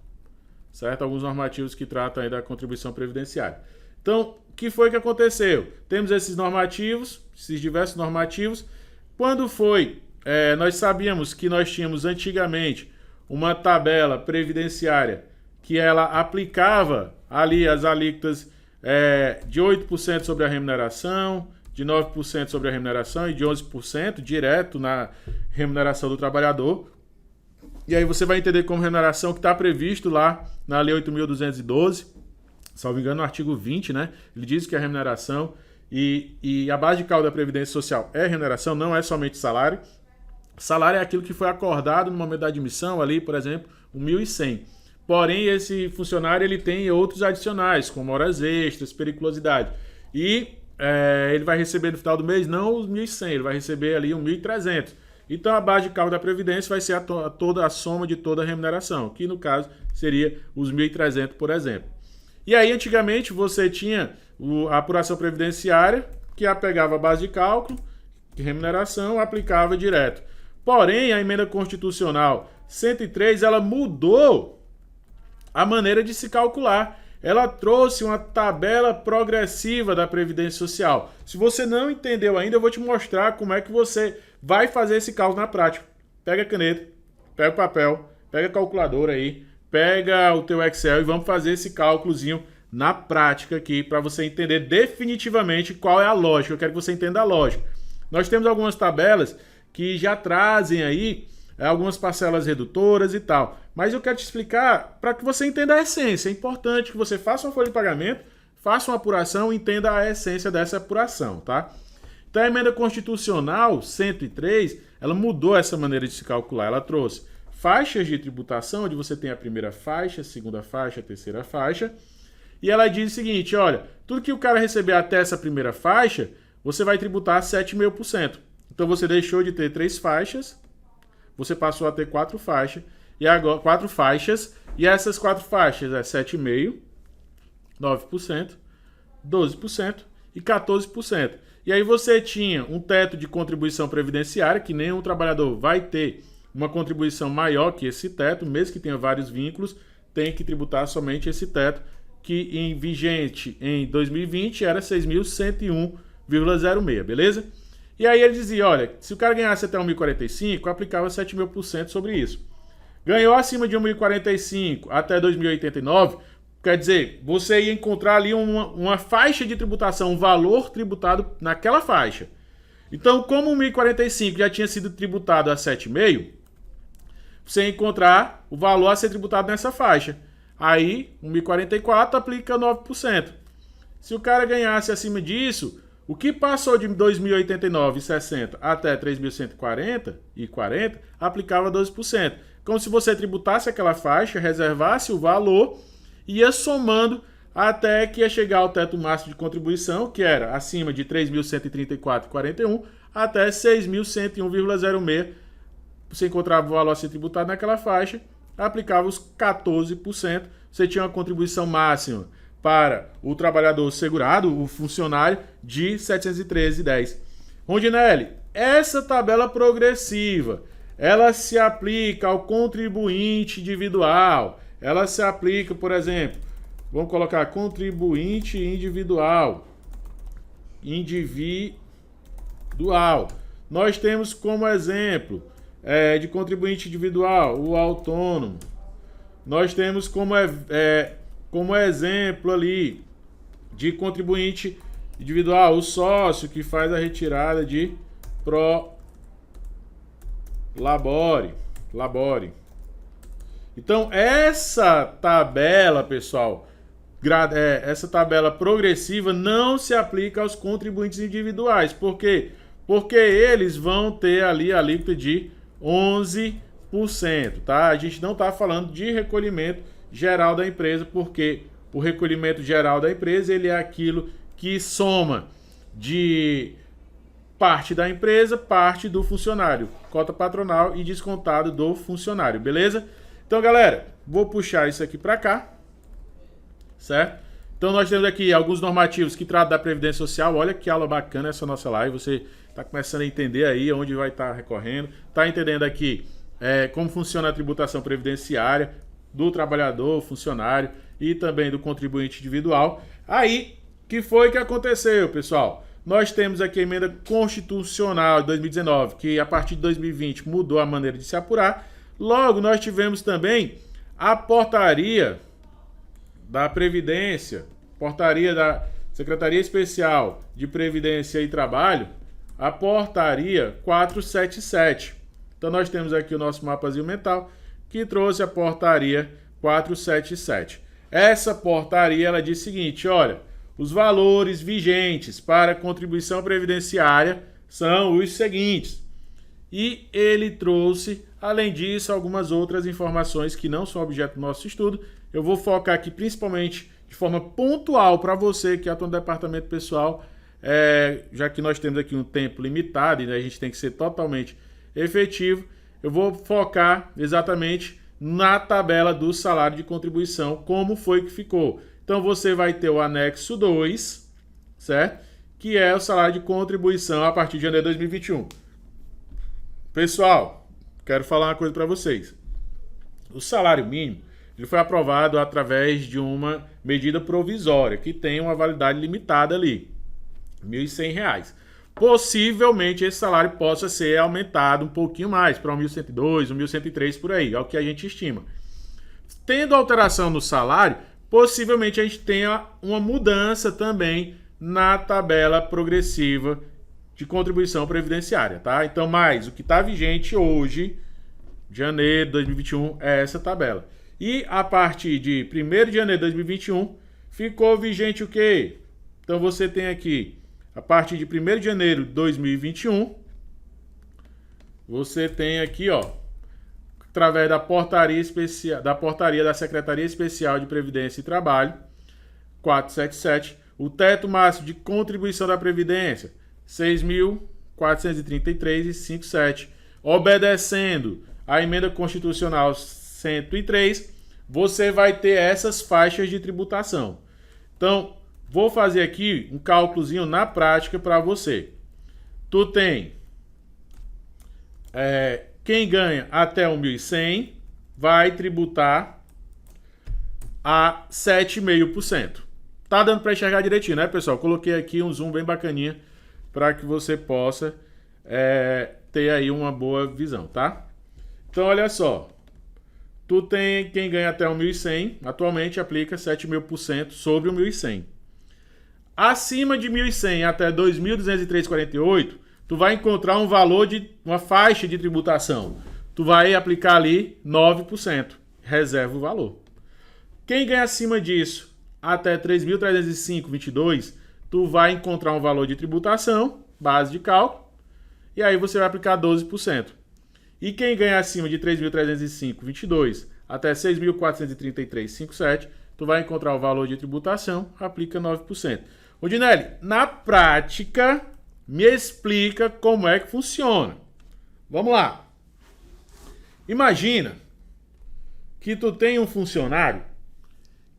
Certo? Alguns normativos que tratam aí da contribuição previdenciária. Então, o que foi que aconteceu? Temos esses normativos, esses diversos normativos. Quando foi? Nós sabíamos que nós tínhamos antigamente uma tabela previdenciária que ela aplicava ali as alíquotas de 8% sobre a remuneração, de 9% sobre a remuneração e de 11% direto na remuneração do trabalhador. E aí você vai entender como remuneração que está previsto lá na Lei 8.212, salvo engano, no artigo 20, né? Ele diz que a remuneração e a base de cálculo da Previdência Social é remuneração, não é somente salário. Salário é aquilo que foi acordado no momento da admissão ali, por exemplo, 1.100. Porém, esse funcionário ele tem outros adicionais, como horas extras, periculosidade. E ele vai receber no final do mês não os 1.100, ele vai receber ali 1.300. Então, a base de cálculo da Previdência vai ser toda a soma de toda a remuneração, que no caso seria os 1.300, por exemplo. E aí, antigamente, você tinha a apuração previdenciária, que apegava a base de cálculo, de remuneração, aplicava direto. Porém, a emenda constitucional 103, ela mudou a maneira de se calcular. Ela trouxe uma tabela progressiva da Previdência Social. Se você não entendeu ainda, eu vou te mostrar como é que você vai fazer esse cálculo na prática. Pega a caneta, pega o papel, pega a calculadora aí, pega o teu Excel e vamos fazer esse cálculozinho na prática aqui para você entender definitivamente qual é a lógica. Eu quero que você entenda a lógica. Nós temos algumas tabelas que já trazem aí algumas parcelas redutoras e tal. Mas eu quero te explicar para que você entenda a essência. É importante que você faça uma folha de pagamento, faça uma apuração e entenda a essência dessa apuração, tá? Então a emenda constitucional 103, ela mudou essa maneira de se calcular. Ela trouxe faixas de tributação, onde você tem a primeira faixa, a segunda faixa, a terceira faixa. E ela diz o seguinte, olha, tudo que o cara receber até essa primeira faixa, você vai tributar 7,5%. Então você deixou de ter 3 faixas, você passou a ter 4 faixas, e agora 4 faixas, e essas 4 faixas é 7,5%, 9%, 12% e 14%. E aí você tinha um teto de contribuição previdenciária, que nenhum trabalhador vai ter uma contribuição maior que esse teto, mesmo que tenha vários vínculos, tem que tributar somente esse teto, que em vigente em 2020 era 6.101,06, beleza? E aí ele dizia, olha, se o cara ganhasse até 1.045, aplicava 7.000% sobre isso. Ganhou acima de 1.045 até 2.089, quer dizer, você ia encontrar ali uma faixa de tributação, um valor tributado naquela faixa. Então, como 1.045 já tinha sido tributado a 7,5, você ia encontrar o valor a ser tributado nessa faixa. Aí, 1.044 aplica 9%. Se o cara ganhasse acima disso, o que passou de 2.089,60 até 3.140,40 aplicava 12%. Como se você tributasse aquela faixa, reservasse o valor e ia somando até que ia chegar ao teto máximo de contribuição, que era acima de 3.134,41 até 6.101,06. Você encontrava o valor a ser tributado naquela faixa, aplicava os 14%, você tinha uma contribuição máxima para o trabalhador segurado, o funcionário, de R$ 713,10. Rondinelli, essa tabela progressiva, ela se aplica ao contribuinte individual, ela se aplica, por exemplo, vamos colocar contribuinte individual. Nós temos como exemplo de contribuinte individual o autônomo. Nós temos como exemplo ali de contribuinte individual o sócio que faz a retirada de pro labore. Então, essa tabela, pessoal, essa tabela progressiva não se aplica aos contribuintes individuais. Por quê? Porque eles vão ter ali a alíquota de 11%, tá? A gente não está falando de recolhimento geral da empresa, porque o recolhimento geral da empresa ele é aquilo que soma de parte da empresa, parte do funcionário, cota patronal e descontado do funcionário, beleza? Então, galera, vou puxar isso aqui para cá, certo? Então, nós temos aqui alguns normativos que tratam da Previdência Social. Olha que aula bacana essa nossa live. Você está começando a entender aí onde vai estar recorrendo. Está entendendo aqui como funciona a tributação previdenciária do trabalhador, funcionário e também do contribuinte individual. Aí, que foi que aconteceu, pessoal? Nós temos aqui a emenda constitucional de 2019, que a partir de 2020 mudou a maneira de se apurar. Logo, nós tivemos também a portaria da Previdência, portaria da Secretaria Especial de Previdência e Trabalho, a portaria 477. Então nós temos aqui o nosso mapazinho mental que trouxe a portaria 477. Essa portaria ela diz o seguinte, olha, os valores vigentes para contribuição previdenciária são os seguintes. E ele trouxe, além disso, algumas outras informações que não são objeto do nosso estudo. Eu vou focar aqui principalmente de forma pontual para você que atua no departamento pessoal, já que nós temos aqui um tempo limitado e né, a gente tem que ser totalmente efetivo, eu vou focar exatamente na tabela do salário de contribuição, como foi que ficou. Então você vai ter o anexo 2, certo? Que é o salário de contribuição a partir de janeiro de 2021. Pessoal, quero falar uma coisa para vocês. O salário mínimo ele foi aprovado através de uma medida provisória, que tem uma validade limitada ali, R$ 1.100. Possivelmente esse salário possa ser aumentado um pouquinho mais, para R$ 1.102, R$ 1.103 por aí, é o que a gente estima. Tendo alteração no salário, possivelmente a gente tenha uma mudança também na tabela progressiva de contribuição previdenciária, tá? Então, mais o que está vigente hoje, janeiro de 2021, é essa tabela. E a partir de 1º de janeiro de 2021, ficou vigente o quê? Então você tem aqui, a partir de 1º de janeiro de 2021, você tem aqui, ó, através da portaria especial, da Secretaria Especial de Previdência e Trabalho, 477, o teto máximo de contribuição da Previdência, R$ 6.433,57, obedecendo a emenda constitucional 103, você vai ter essas faixas de tributação. Então, vou fazer aqui um cálculozinho na prática para você. Tu tem quem ganha até 1.100 vai tributar a 7,5%. Tá dando para enxergar direitinho, né, pessoal? Coloquei aqui um zoom bem bacaninha para que você possa ter aí uma boa visão, tá? Então, olha só. Tu tem quem ganha até 1.100, atualmente aplica 7,5% sobre o 1.100. Acima de 1.100 até 2.203,48, tu vai encontrar um valor de uma faixa de tributação. Tu vai aplicar ali 9%, reserva o valor. Quem ganha acima disso até 3.305,22, tu vai encontrar um valor de tributação, base de cálculo, e aí você vai aplicar 12%. E quem ganha acima de 3.305,22 até 6.433,57, tu vai encontrar o valor de tributação, aplica 9%. Rodinelli, na prática, me explica como é que funciona. Vamos lá. Imagina que tu tem um funcionário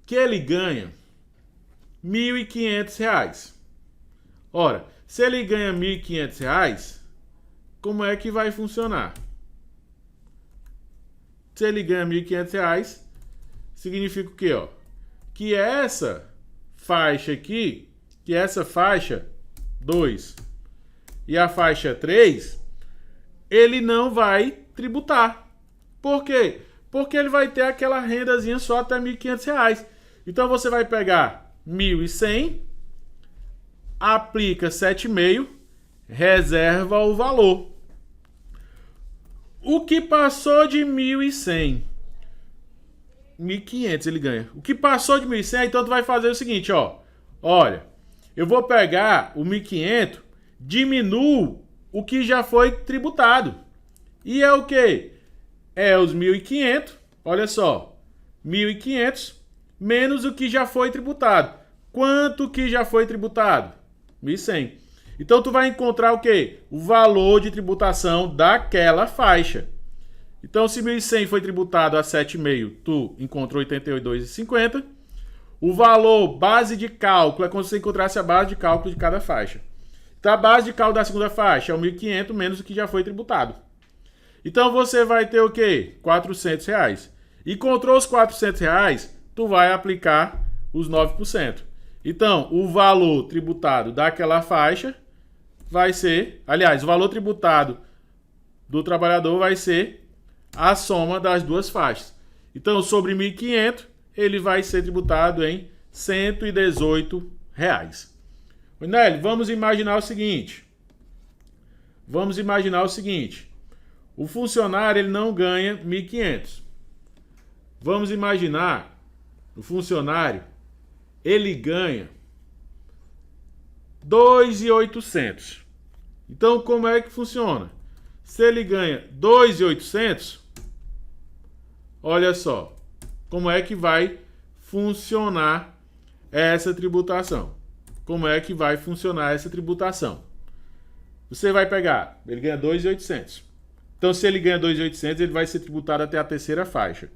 que ele ganha R$ 1.500. Ora, se ele ganha R$ 1.500, como é que vai funcionar? Se ele ganha R$ 1.500, significa o quê? Ó? Que essa faixa aqui, que essa faixa 2 e a faixa 3, ele não vai tributar. Por quê? Porque ele vai ter aquela rendazinha só até R$ 1.500. Então você vai pegar 1.100, aplica 7,5, reserva o valor. O que passou de 1.100, 1.500 ele ganha. O que passou de 1.100, então tu vai fazer o seguinte, ó. Olha, eu vou pegar o 1.500, diminuo o que já foi tributado. E é o quê? É os 1.500, olha só, 1.500 menos o que já foi tributado. Quanto que já foi tributado? 1.100. Então, tu vai encontrar o quê? O valor de tributação daquela faixa. Então, se 1.100 foi tributado a 7,5, tu encontrou 88,250. O valor base de cálculo é como se você encontrasse a base de cálculo de cada faixa. Então, a base de cálculo da segunda faixa é o 1.500 menos o que já foi tributado. Então, você vai ter o quê? R$ 400. Encontrou os R$ 400, tu vai aplicar os 9%. Então, o valor tributado daquela faixa vai ser... Aliás, o valor tributado do trabalhador vai ser a soma das duas faixas. Então, sobre 1.500, ele vai ser tributado em R$ 118. Nelly, vamos imaginar o seguinte. O funcionário ele não ganha 1.500. Vamos imaginar o funcionário ele ganha 2.800. Então, como é que funciona? Se ele ganha 2.800, olha só como é que vai funcionar essa tributação. Você vai pegar, ele ganha 2.800. Então, se ele ganha 2.800, ele vai ser tributado até a terceira faixa.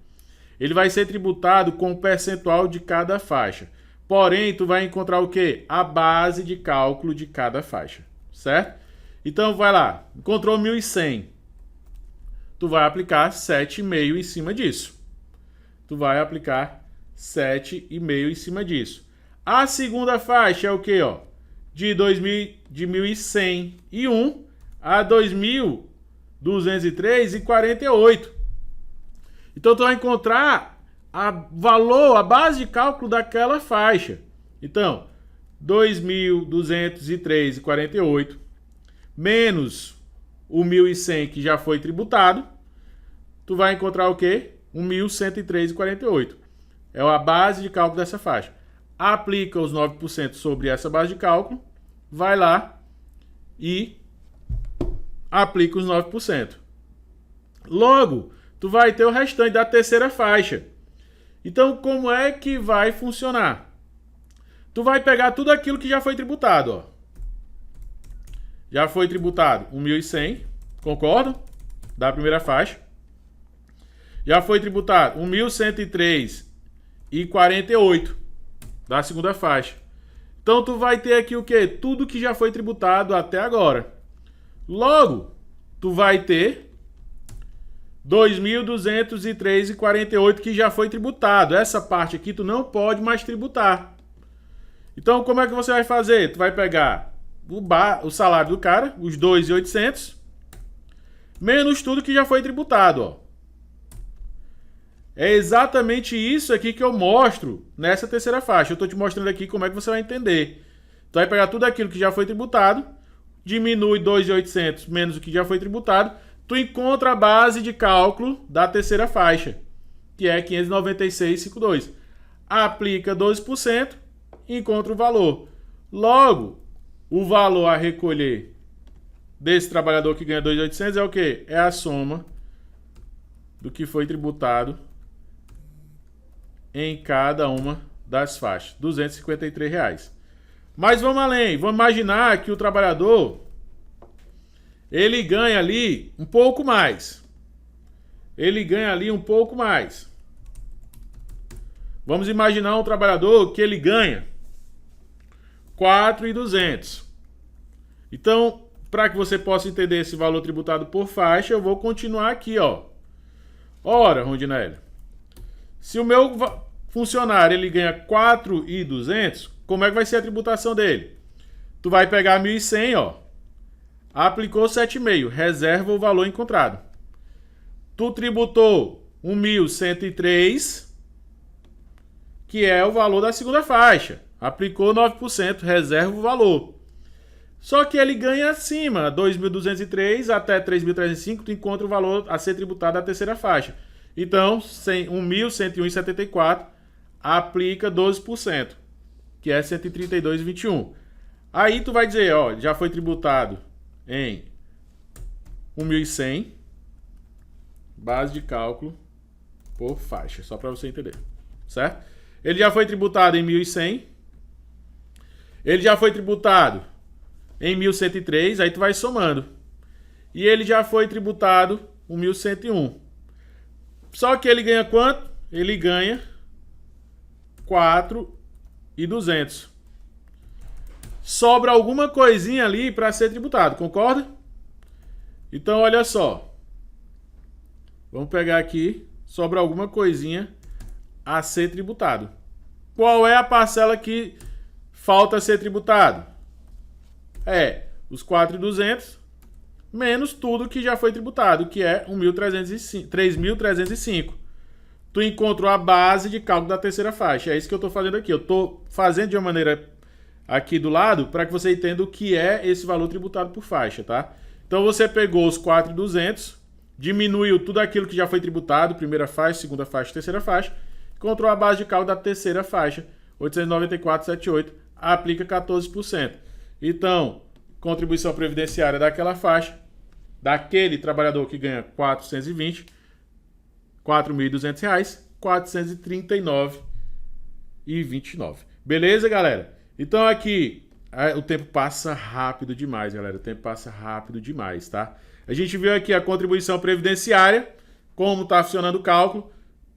Ele vai ser tributado com o percentual de cada faixa. Porém, tu vai encontrar o quê? A base de cálculo de cada faixa, certo? Então, vai lá, encontrou 1.100. Tu vai aplicar 7,5 em cima disso. A segunda faixa é o quê, ó? De 1.101 a 2.203,48. Então, tu vai encontrar a base de cálculo daquela faixa. Então, 2.203,48 menos o 1.100 que já foi tributado, tu vai encontrar o quê? 1.103,48. É a base de cálculo dessa faixa. Aplica os 9% sobre essa base de cálculo, vai lá e aplica os 9%. Logo, tu vai ter o restante da terceira faixa. Então, como é que vai funcionar? Tu vai pegar tudo aquilo que já foi tributado, ó. Já foi tributado 1.100, concordo? Da primeira faixa. Já foi tributado 1.103,48 da segunda faixa. Então, tu vai ter aqui o quê? Tudo que já foi tributado até agora. Logo, tu vai ter 2.203,48 que já foi tributado. Essa parte aqui tu não pode mais tributar. Então, como é que você vai fazer? Tu vai pegar o salário do cara, os 2.800, menos tudo que já foi tributado, ó. É exatamente isso aqui que eu mostro nessa terceira faixa. Eu estou te mostrando aqui como é que você vai entender. Tu vai pegar tudo aquilo que já foi tributado, diminui 2.800 menos o que já foi tributado, tu encontra a base de cálculo da terceira faixa, que é 596,52. Aplica 12% e encontra o valor. Logo, o valor a recolher desse trabalhador que ganha 2.800 é o quê? É a soma do que foi tributado em cada uma das faixas, R$ 253. Mas vamos além, vamos imaginar que o trabalhador ele ganha ali um pouco mais. Vamos imaginar um trabalhador que ele ganha 4.200. Então, para que você possa entender esse valor tributado por faixa, eu vou continuar aqui, ó. Ora, Rondinelli, se o meu funcionário ele ganha 4.200, como é que vai ser a tributação dele? Tu vai pegar 1.100, ó. Aplicou 7,5, reserva o valor encontrado. Tu tributou 1.103, que é o valor da segunda faixa. Aplicou 9%, reserva o valor. Só que ele ganha acima, 2.203 até 3.305, tu encontra o valor a ser tributado da terceira faixa. Então, 1.101,74, aplica 12%, que é 132,21. Aí tu vai dizer, ó, já foi tributado em 1.100, base de cálculo por faixa, só para você entender, certo? Ele já foi tributado em 1.100, ele já foi tributado em 1.103, aí tu vai somando. E ele já foi tributado 1.101. Só que ele ganha quanto? Ele ganha 4.200. Sobra alguma coisinha ali para ser tributado, concorda? Então, olha só. Vamos pegar aqui. Sobra alguma coisinha a ser tributado. Qual é a parcela que falta ser tributado? É os 4.200 menos tudo que já foi tributado, que é 3.305. Tu encontrou a base de cálculo da terceira faixa. É isso que eu estou fazendo aqui. Eu estou fazendo de uma maneira aqui do lado para que você entenda o que é esse valor tributado por faixa, tá? Então você pegou os 4.200, diminuiu tudo aquilo que já foi tributado, primeira faixa, segunda faixa, terceira faixa, encontrou a base de cálculo da terceira faixa, 894,78, aplica 14%. Então, contribuição previdenciária daquela faixa, daquele trabalhador que ganha 420, R$4.200, 439,29. Beleza, galera? Então aqui, o tempo passa rápido demais, galera. O tempo passa rápido demais, tá? A gente viu aqui a contribuição previdenciária, como está funcionando o cálculo,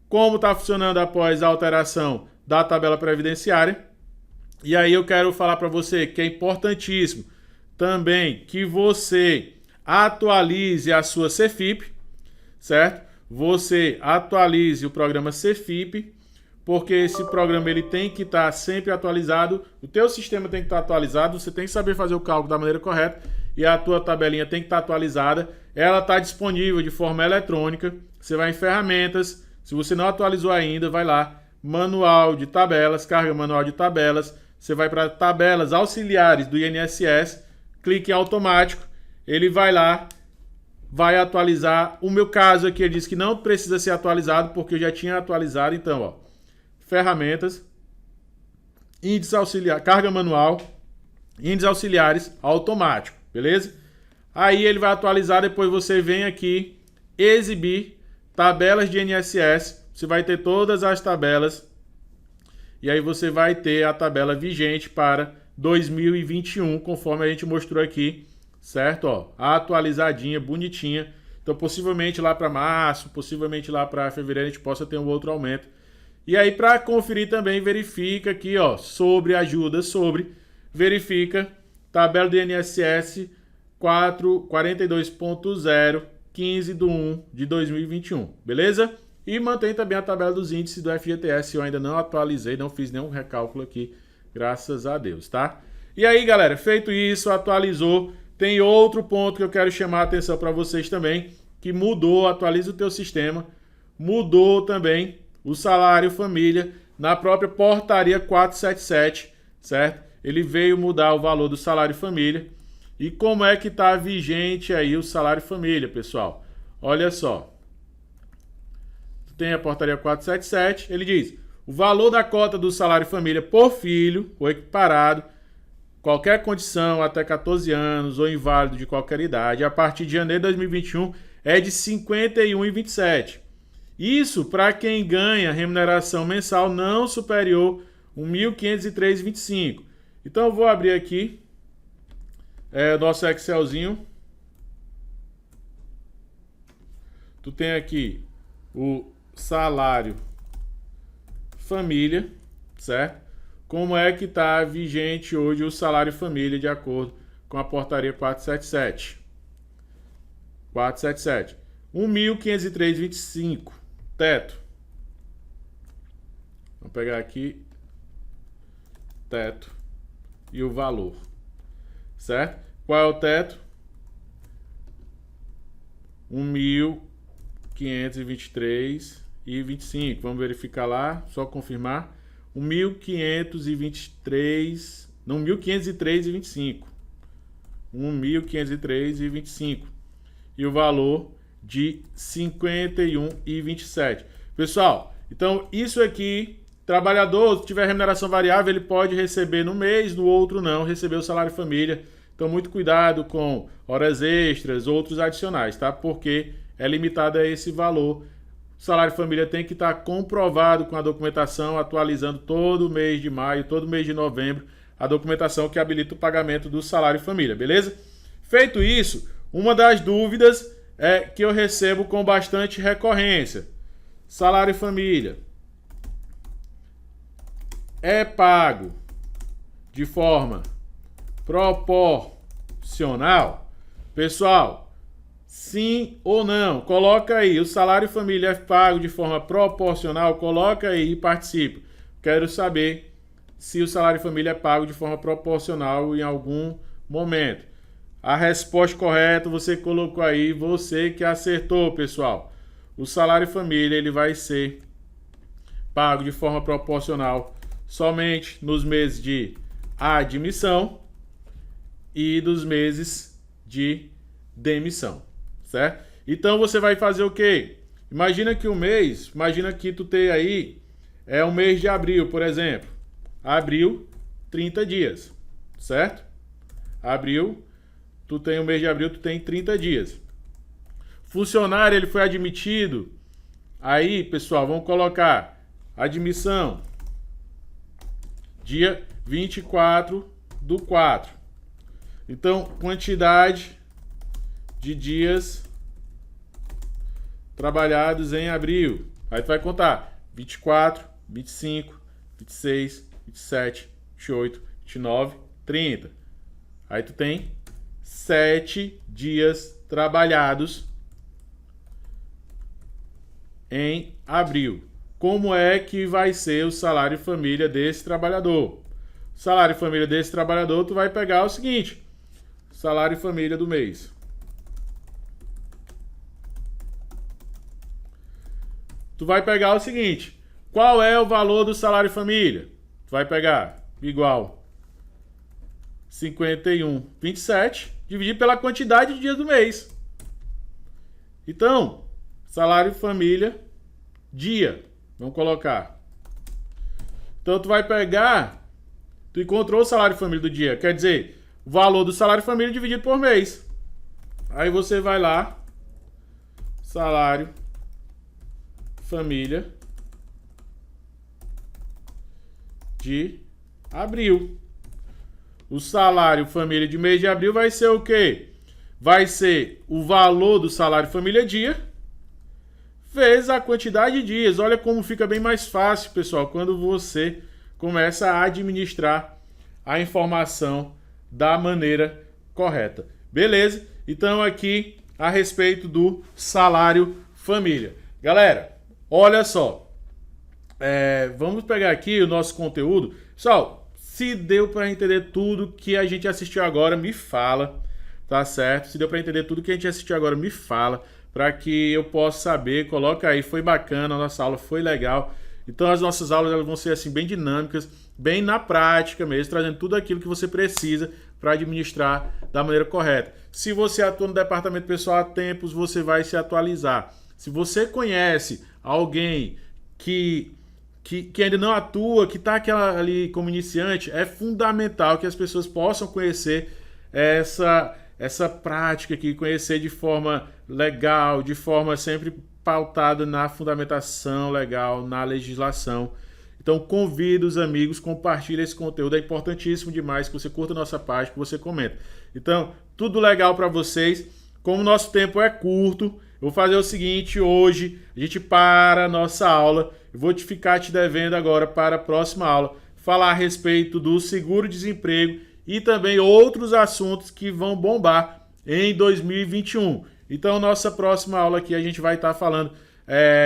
como está funcionando após a alteração da tabela previdenciária. E aí eu quero falar para você que é importantíssimo também que você atualize a sua CEFIP, certo? Você atualize o programa CEFIP, porque esse programa ele tem que estar sempre atualizado, o teu sistema tem que estar atualizado, você tem que saber fazer o cálculo da maneira correta e a tua tabelinha tem que estar atualizada. Ela está disponível de forma eletrônica, você vai em ferramentas, se você não atualizou ainda, vai lá, manual de tabelas, carga manual de tabelas, você vai para tabelas auxiliares do INSS, clique em automático, ele vai lá, vai atualizar. O meu caso aqui, ele diz que não precisa ser atualizado, porque eu já tinha atualizado. Então, ó, ferramentas, índice auxiliar, carga manual, índices auxiliares, automático, beleza? Aí ele vai atualizar, depois você vem aqui, exibir tabelas de INSS, você vai ter todas as tabelas, e aí você vai ter a tabela vigente para 2021, conforme a gente mostrou aqui, certo? Ó, atualizadinha, bonitinha. Então, possivelmente lá para março, possivelmente lá para fevereiro, a gente possa ter um outro aumento. E aí, para conferir também, verifica aqui, ó, sobre ajuda, verifica tabela do INSS 42.0, 15/1 de 2021, beleza? E mantém também a tabela dos índices do FGTS, eu ainda não atualizei, não fiz nenhum recálculo aqui, graças a Deus, tá? E aí, galera, feito isso, atualizou. Tem outro ponto que eu quero chamar a atenção para vocês também, que mudou, atualiza o teu sistema, mudou também o salário família na própria portaria 477, certo? Ele veio mudar o valor do salário família. E como é que está vigente aí o salário família, pessoal? Olha só. Tem a portaria 477, ele diz: o valor da cota do salário família por filho ou equiparado, qualquer condição até 14 anos ou inválido de qualquer idade, a partir de janeiro de 2021 é de R$ 51,27. Isso para quem ganha remuneração mensal não superior a R$ 1.503,25. Então eu vou abrir aqui o nosso Excelzinho. Tu tem aqui o salário família, certo? Como é que está vigente hoje o salário família de acordo com a portaria 477? 477. R$ 1.503,25. Teto. Vamos pegar aqui. Teto. E o valor. Certo? Qual é o teto? R$ 1.523,25. Vamos verificar lá, só confirmar. 1.523, não, 1.503,25. 1.503,25. E o valor de 51,27. Pessoal, então isso aqui, trabalhador, se tiver remuneração variável, ele pode receber no mês, no outro não, receber o salário família. Então muito cuidado com horas extras, outros adicionais, tá? Porque é limitado a esse valor. O salário família tem que estar comprovado com a documentação, atualizando todo mês de maio, todo mês de novembro, a documentação que habilita o pagamento do salário família, beleza? Feito isso, uma das dúvidas é que eu recebo com bastante recorrência. Salário família é pago de forma proporcional? Pessoal, sim ou não? Coloca aí, o salário família é pago de forma proporcional? Coloca aí e participe. Quero saber se o salário família é pago de forma proporcional em algum momento. A resposta correta você colocou aí, você que acertou, pessoal. O salário família ele vai ser pago de forma proporcional somente nos meses de admissão e dos meses de demissão, certo? Então você vai fazer o quê? Imagina que imagina que tu tem aí o mês de abril, por exemplo. Abril, 30 dias, certo? Abril, tu tem o mês de abril, tu tem 30 dias. Funcionário, ele foi admitido. Aí, pessoal, vamos colocar admissão dia 24/4. Então, quantidade de dias trabalhados em abril. Aí tu vai contar 24, 25, 26, 27, 28, 29, 30. Aí tu tem 7 dias trabalhados em abril. Como é que vai ser o salário família desse trabalhador? O salário família desse trabalhador, tu vai pegar o seguinte: salário família do mês. Tu vai pegar o seguinte: qual é o valor do salário família? Tu vai pegar igual 51,27 dividido pela quantidade de dias do mês. Então, salário família dia. Vamos colocar. Então, tu vai pegar, tu encontrou o salário família do dia, quer dizer, o valor do salário família dividido por mês. Aí você vai lá, salário família de abril. O salário família de mês de abril vai ser o quê? Vai ser o valor do salário família dia vezes a quantidade de dias. Olha como fica bem mais fácil, pessoal, quando você começa a administrar a informação da maneira correta. Beleza? Então aqui a respeito do salário família. Galera, olha só. Vamos pegar aqui o nosso conteúdo. Pessoal, se deu para entender tudo que a gente assistiu agora, me fala, tá certo? Se deu para entender tudo que a gente assistiu agora, me fala, para que eu possa saber. Coloca aí, foi bacana, a nossa aula foi legal. Então as nossas aulas elas vão ser assim bem dinâmicas, bem na prática mesmo, trazendo tudo aquilo que você precisa para administrar da maneira correta. Se você atua no departamento pessoal há tempos, você vai se atualizar. Se você conhece alguém que ainda não atua, que está ali como iniciante, é fundamental que as pessoas possam conhecer essa prática aqui, conhecer de forma legal, de forma sempre pautada na fundamentação legal, na legislação. Então convido os amigos, compartilhe esse conteúdo, é importantíssimo demais que você curta a nossa página, que você comenta. Então, tudo legal para vocês. Como o nosso tempo é curto, eu vou fazer o seguinte: hoje a gente para a nossa aula. Eu vou ficar te devendo agora para a próxima aula falar a respeito do seguro-desemprego e também outros assuntos que vão bombar em 2021. Então, nossa próxima aula aqui a gente vai estar falando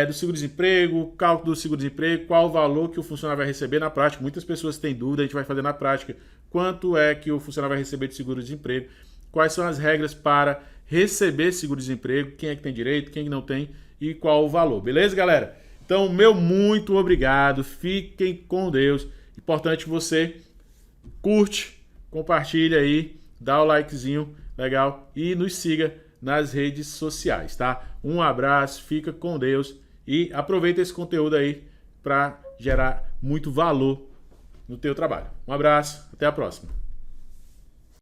do seguro-desemprego, cálculo do seguro-desemprego, qual o valor que o funcionário vai receber na prática. Muitas pessoas têm dúvida, a gente vai fazer na prática quanto é que o funcionário vai receber de seguro-desemprego, quais são as regras para receber seguro-desemprego, quem é que tem direito, quem não tem e qual o valor. Beleza, galera? Então, meu muito obrigado, fiquem com Deus. Importante você curte, compartilha aí, dá o likezinho, legal, e nos siga nas redes sociais, tá? Um abraço, fica com Deus e aproveita esse conteúdo aí para gerar muito valor no teu trabalho. Um abraço, até a próxima.